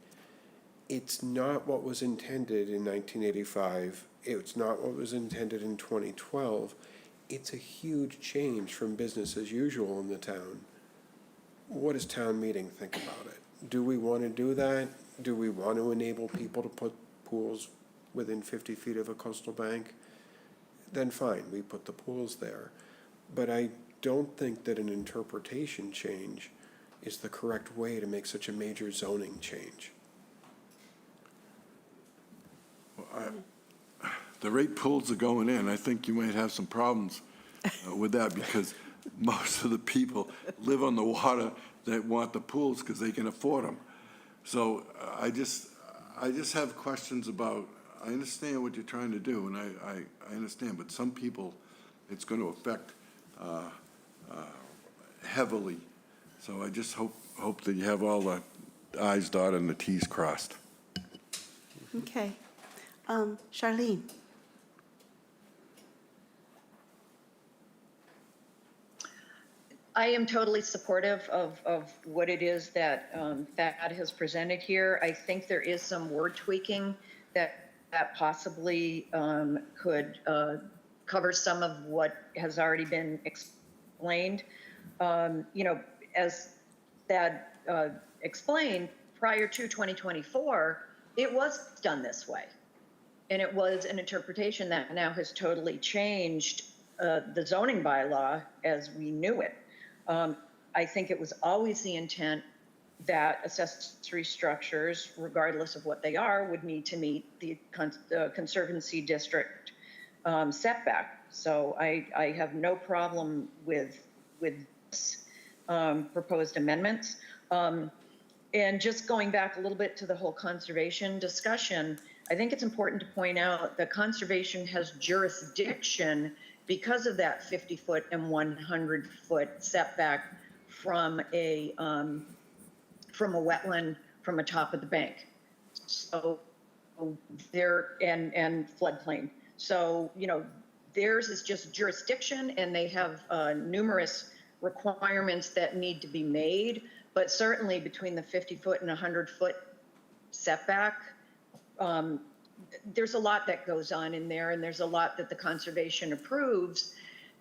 It's not what was intended in 1985. It's not what was intended in 2012. It's a huge change from business as usual in the town. What does town meeting think about it? Do we want to do that? Do we want to enable people to put pools within 50 feet of a coastal bank? Then fine, we put the pools there. But I don't think that an interpretation change is the correct way to make such a major zoning change. The rate pools are going in. I think you might have some problems with that because most of the people live on the water that want the pools because they can afford them. So I just have questions about, I understand what you're trying to do, and I understand, but some people, it's going to affect heavily. So I just hope that you have all the i's dotted and the t's crossed. Okay. Charlene? I am totally supportive of what it is that Thad has presented here. I think there is some word tweaking that possibly could cover some of what has already been explained. As Thad explained, prior to 2024, it was done this way. And it was an interpretation that now has totally changed the zoning bylaw as we knew it. I think it was always the intent that accessory structures, regardless of what they are, would need to meet the Conservancy District setback. So I have no problem with this proposed amendments. And just going back a little bit to the whole conservation discussion, I think it's important to point out that conservation has jurisdiction because of that 50-foot and 100-foot setback from a wetland from the top of the bank. So there, and floodplain. So, theirs is just jurisdiction, and they have numerous requirements that need to be made, but certainly between the 50-foot and 100-foot setback, there's a lot that goes on in there, and there's a lot that the conservation approves,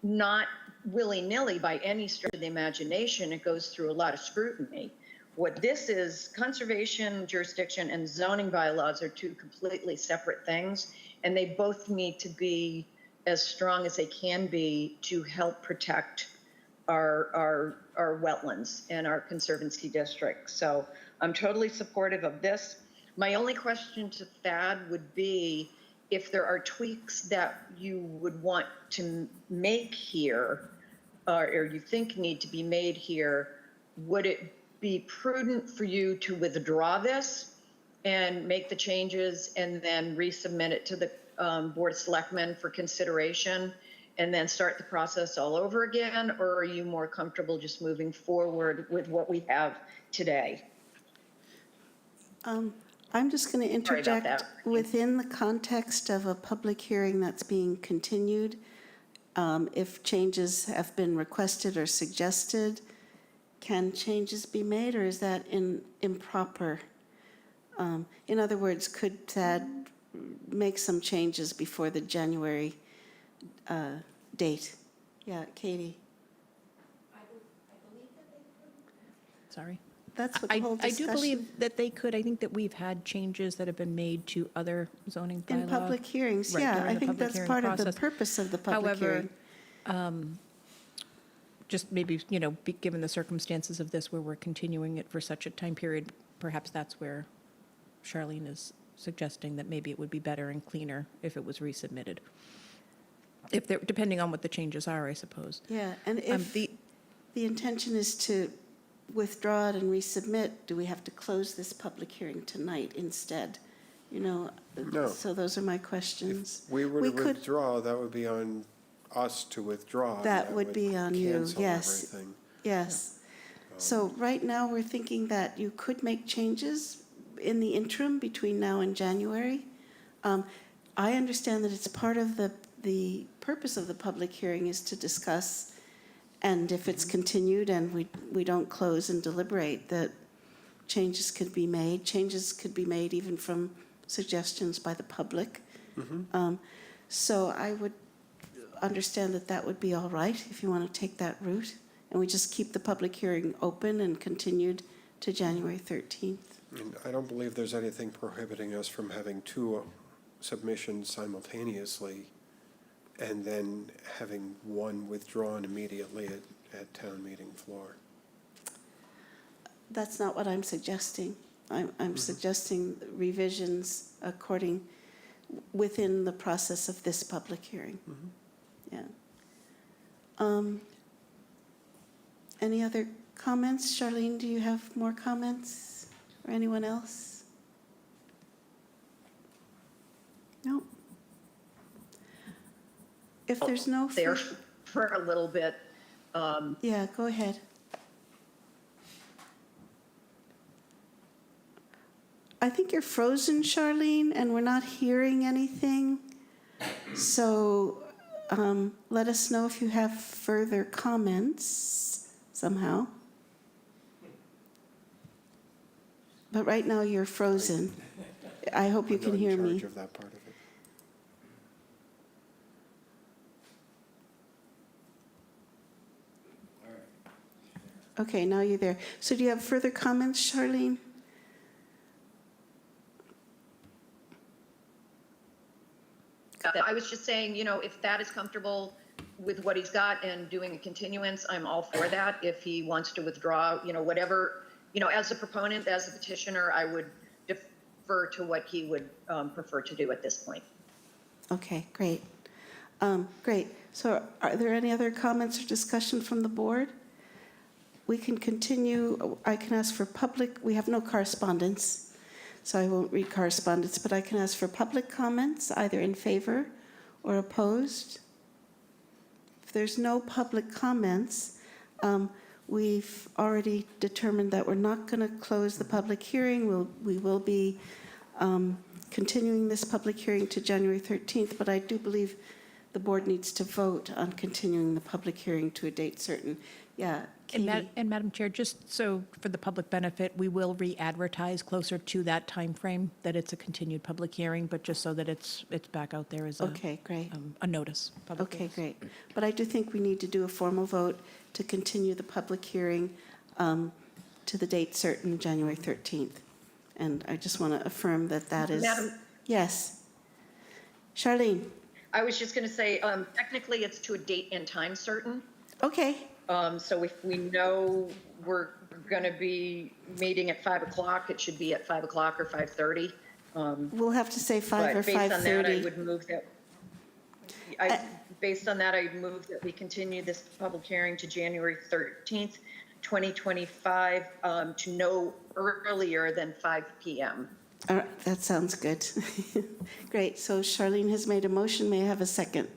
not willy-nilly by any stretch of the imagination. It goes through a lot of scrutiny. What this is, conservation, jurisdiction, and zoning bylaws are two completely separate things, and they both need to be as strong as they can be to help protect our wetlands and our conservancy district. So I'm totally supportive of this. My only question to Thad would be if there are tweaks that you would want to make here, or you think need to be made here, would it be prudent for you to withdraw this and make the changes and then resubmit it to the Board of Selectmen for consideration and then start the process all over again? Or are you more comfortable just moving forward with what we have today? I'm just going to Sorry about interject that. within the context of a public hearing that's being continued. If changes have been requested or suggested, can changes be made, or is that improper? In other words, could Thad make some changes before the January date? Yeah, Katie. sorry. That's what the whole I do discussion. believe that they could. I think that we've had changes that have been made to other zoning bylaw. In public hearings, Right, yeah, during I the think public that's hearing part of the process. purpose of the public However, hearing. just maybe, given the circumstances of this where we're continuing it for such a time period, perhaps that's where Charlene is suggesting that maybe it would be better and cleaner if it was resubmitted. If there, depending on what the changes are, I suppose. Yeah, and if the intention is to withdraw it and resubmit, do we have to close this public hearing tonight instead? No. So those are my questions. If we were to could- withdraw, that would be on us to withdraw. and That would be on you, cancel yes. everything. Yes. So right now, we're thinking that you could make changes in the interim between now and January. I understand that it's part of the purpose of the public hearing is to discuss, and if it's continued and we don't close and deliberate, that changes could be made. Changes could be made even from suggestions by the public. So I would understand that that would be all right if you want to take that route. And we just keep the public hearing open and continued to January 13th. And I don't believe there's anything prohibiting us from having two submissions simultaneously and then having one withdrawn immediately at town meeting floor. That's not what I'm suggesting. I'm suggesting revisions within the process of this public hearing. Yeah. Any other comments? Charlene, do you have more comments? Or anyone else? No? If there's no. There for a little bit. Yeah, go ahead. I think you're frozen, Charlene, and we're not hearing anything. So let us know if you have further comments somehow. But right now you're frozen. I hope you I'm can not hear in me. charge of that part of it. Okay, now you're there. So do you have further comments, Charlene? I was just saying, if that is comfortable with what he's got and doing a continuance, I'm all for that. If he wants to withdraw, whatever, as a proponent, as a petitioner, I would defer to what he would prefer to do at this point. Okay, great. Great. So are there any other comments or discussion from the board? We can continue. I can ask for public. We have no correspondence, so I won't read correspondence, but I can ask for public comments, either in favor or opposed. If there's no public comments, we've already determined that we're not going to close the public hearing. We will be continuing this public hearing to January 13th, but I do believe the board needs to vote on continuing the public hearing to a date certain. Yeah, Katie. And Madam Chair, just so for the public benefit, we will re-advertise closer to that time frame that it's a continued public hearing, but just so that it's back out there as Okay, great. a notice. public Okay, notice. great. But I do think we need to do a formal vote to continue the public hearing to the date certain, January 13th. And I just want to affirm that that is. Madam- Yes. Charlene? I was just going to say, technically, it's to a date and time certain. Okay, So if we know we're going to be meeting at 5 o'clock, it should be at 5 o'clock or 5:30. we'll have to say 5 or But based on that, I 5:30. would move that, based on that, I'd move that we continue this public hearing to January 13th, 2025, to no earlier than 5 PM. All right, that sounds good. Great, so Charlene has made a motion. May I have a second?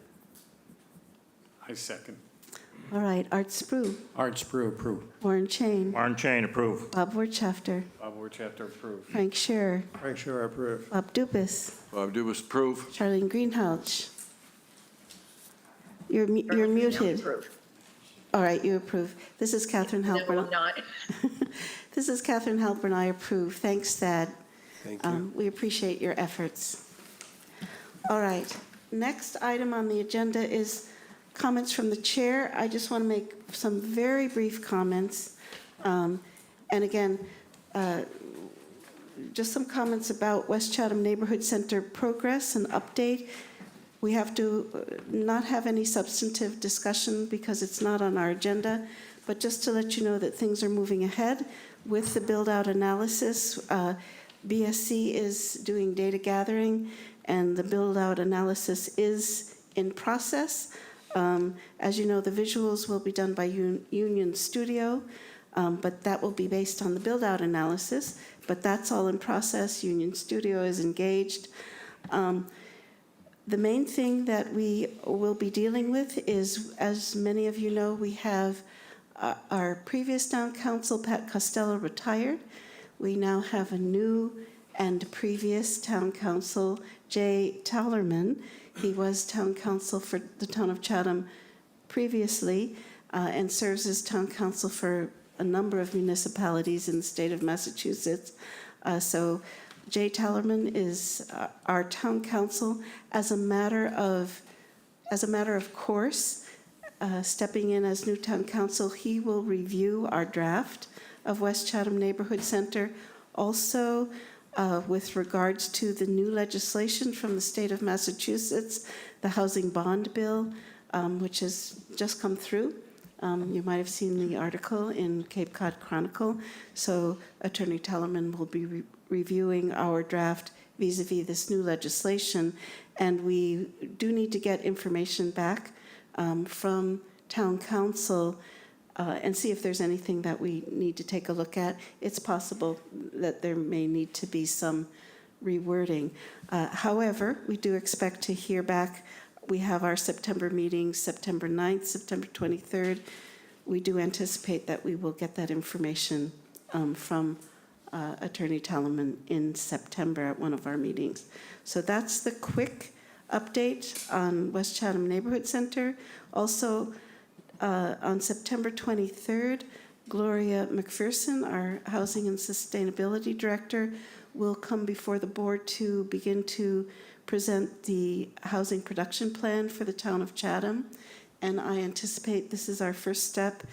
I second. All right, Art Spru, Art Sprue, approve. Warren Chain, Warren Chain, approve. Bob Wirtschafter, Bob Wirtschafter approved. Frank Scherer, Frank, sure, I approve. Bob Dubus, Bob Dubus, approve. Charlene Greenhalgh. You're muted. Approve. All right, you approve. This is Catherine No, Halpern. I'm not. This is Catherine Halpern. I approve. Thanks, Thad. Thank you. We appreciate your efforts. All right, next item on the agenda is comments from the chair. I just want to make some very brief comments. And again, just some comments about West Chatham Neighborhood Center progress and update. We have to not have any substantive discussion because it's not on our agenda, but just to let you know that things are moving ahead with the build-out analysis. BSC is doing data gathering, and the build-out analysis is in process. As you know, the visuals will be done by Union Studio, but that will be based on the build-out analysis, but that's all in process. Union Studio is engaged. The main thing that we will be dealing with is, as many of you know, we have our previous town council, Pat Costello, retired. We now have a new and previous town council, Jay Tallerman. He was town council for the town of Chatham previously and serves as town council for a number of municipalities in the state of Massachusetts. So Jay Tallerman is our town council as a matter of course. Stepping in as new town council, he will review our draft of West Chatham Neighborhood Center. Also, with regards to the new legislation from the state of Massachusetts, the housing bond bill, which has just come through. You might have seen the article in Cape Cod Chronicle. So Attorney Tallerman will be reviewing our draft vis-a-vis this new legislation. And we do need to get information back from town council and see if there's anything that we need to take a look at. It's possible that there may need to be some rewording. However, we do expect to hear back. We have our September meetings, September 9th, September 23rd. We do anticipate that we will get that information from Attorney Tallerman in September at one of our meetings. So that's the quick update on West Chatham Neighborhood Center. Also, on September 23rd, Gloria McPherson, our Housing and Sustainability Director, will come before the board to begin to present the housing production plan for the town of Chatham. And I anticipate this is our first step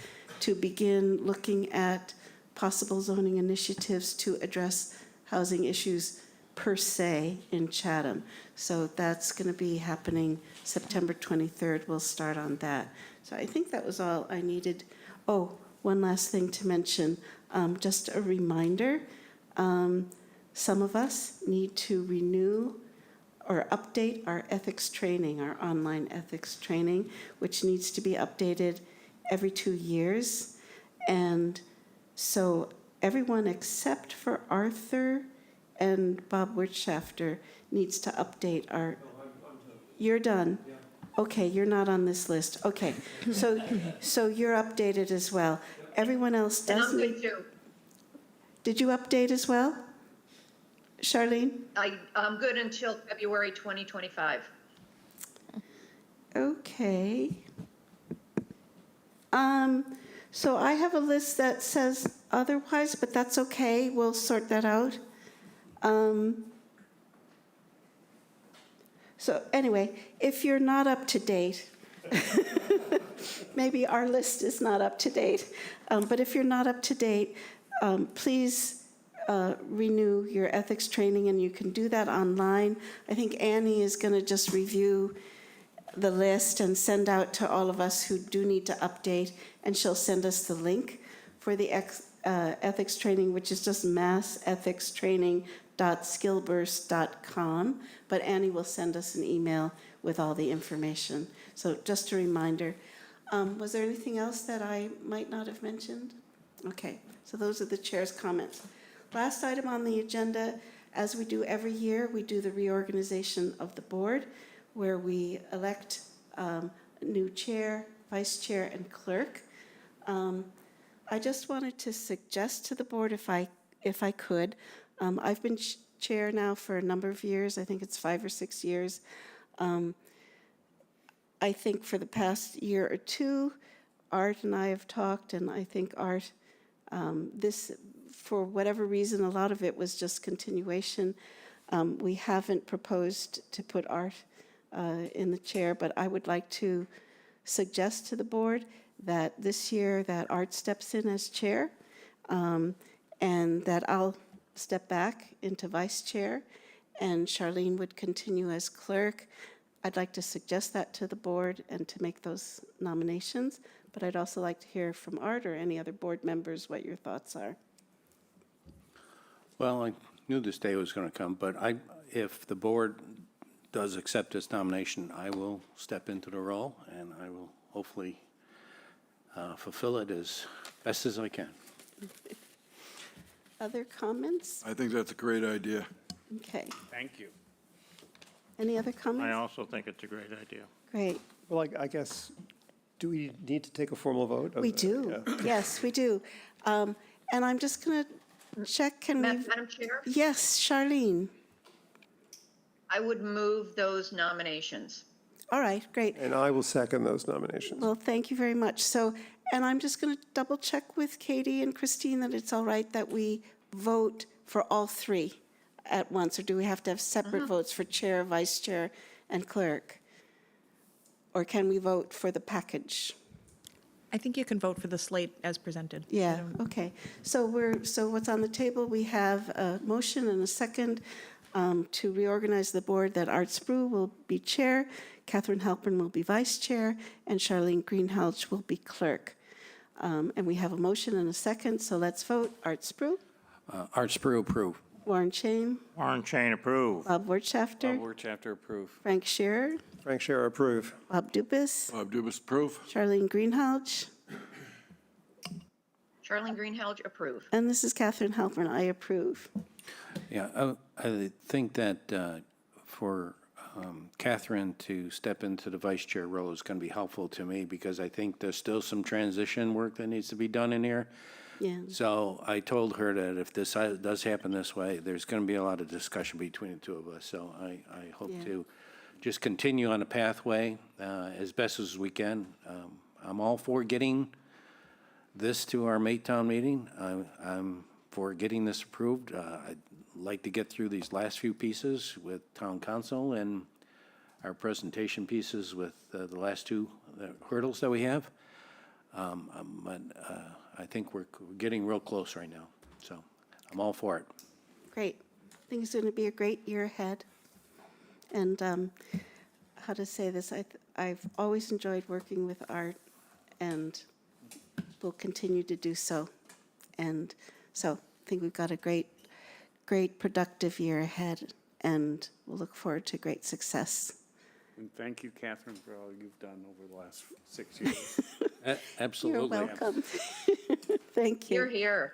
to begin looking at possible zoning initiatives to address housing issues per se in Chatham. So that's going to be happening September 23rd. We'll start on that. So I think that was all I needed. Oh, one last thing to mention, just a reminder, some of us need to renew or update our ethics training, our online ethics training, which needs to be updated every 2 years. And so everyone except for Arthur and Bob Wirtschafter needs to update our... No, I'm done. You're done? Yeah. Okay, you're not on this list. Okay, so you're updated as well. Everyone else doesn't... And I'm good too. Did you update as well? Charlene? I'm good until February 2025. Okay. So I have a list that says otherwise, but that's okay. We'll sort that out. So anyway, if you're not up to date, maybe our list is not up to date, but if you're not up to date, please renew your ethics training, and you can do that online. I think Annie is going to just review the list and send out to all of us who do need to update, and she'll send us the link for the ethics training, which is just massethicstraining.skillburst.com, but Annie will send us an email with all the information. So just a reminder. Was there anything else that I might not have mentioned? Okay, so those are the chair's comments. Last item on the agenda, as we do every year, we do the reorganization of the board, where we elect a new chair, vice chair, and clerk. I just wanted to suggest to the board, if I could, I've been chair now for a number of years. I think it's 5 or 6 years. I think for the past year or two, Art and I have talked, and I think Art, for whatever reason, a lot of it was just continuation. We haven't proposed to put Art in the chair, but I would like to suggest to the board that this year that Art steps in as chair. and that I'll step back into vice chair, and Charlene would continue as clerk. I'd like to suggest that to the board and to make those nominations, but I'd also like to hear from Art or any other board members what your thoughts are. Well, I knew this day was going to come, but if the board does accept this nomination, I will step into the role, and I will hopefully fulfill it as best as I can. Other comments? I think that's a great idea. Okay. Thank you. Any other I comments? also think it's a great idea. Great. Well, I guess, do we need to take a formal vote? We do. Yes, we do. And I'm just going to check, can we? Madam Chair, Yes, Charlene. I would move those nominations. All right, great. And I will second those nominations. Well, thank you very much. So, and I'm just going to double check with Katie and Christine that it's all right that we vote for all three at once, or do we have to have separate votes for chair, vice chair, and clerk? Or can we vote for the package? I think you can vote for the slate as presented. I Yeah, don't- okay. So what's on the table, we have a motion and a second to reorganize the board, that Art Spru will be chair, Catherine Halpern will be vice chair, and Charlene Greenhalgh will be clerk. And we have a motion and a second, so let's vote. Art Spru, Art Spru, approve. Warren Chain, Warren Chain, approve. Bob Wertschafter, Bob Wertschafter, approve. Frank Scherer, Frank Scherer, approve. Bob Dubus, Bob Dubus, approve. Charlene Greenhalgh, Charlene Greenhalgh, approve. and this is Catherine Halpern. I approve. Yeah, I think that for Catherine to step into the vice chair role is going to be helpful to me, because I think there's still some transition work that needs to be done in here. Yeah. So I told her that if this does happen this way, there's going to be a lot of discussion between the two of us. So I hope Yeah. to just continue on the pathway as best as we can. I'm all for getting this to our Maytown meeting. I'm for getting this approved. I'd like to get through these last few pieces with town council and our presentation pieces with the last two hurdles that we have. But I think we're getting real close right now. So I'm all for it. Great. I think it's going to be a great year ahead. And how to say this, I've always enjoyed working with Art, and will continue to do so. And so I think we've got a great, productive year ahead, and we'll look forward to great success. And thank you, Catherine, for all you've done over the last 6 years. Absolutely. You're welcome. Thank Here, you. here.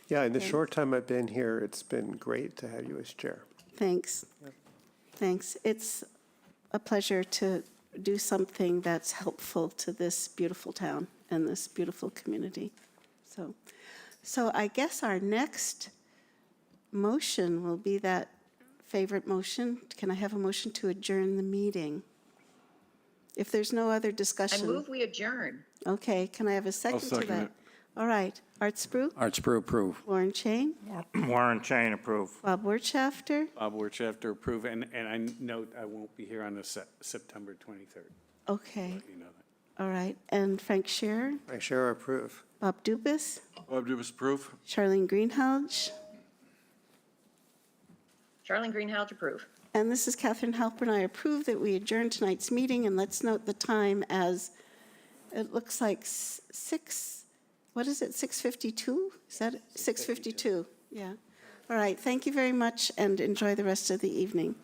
Yeah, in the short time I've been here, it's been great to have you as chair. Thanks. Thanks. It's a pleasure to do something that's helpful to this beautiful town and this beautiful community. So I guess our next motion will be that favorite motion. Can I have a motion to adjourn the meeting? If there's no other I discussion. move we adjourn. Okay, can I have a second to second that? it. All right. Art Spru, Art Spru, approve. Warren Chain, Warren Chain, approve. Bob Wertschafter. Bob Wertschafter, approve. And I note I won't be here on the September 23rd. Okay, You know that. all right. And Frank Scherer, Frank Scherer, approve. Bob Dubus, Bob Dubus, approve. Charlene Greenhalgh. Charlene Greenhalgh, approve. And this is Catherine Halpern. I approve that we adjourn tonight's meeting, and let's note the time as, it looks like 6:52? Is that it? 6:52? Yeah. All right, thank you very much, and enjoy the rest of the evening.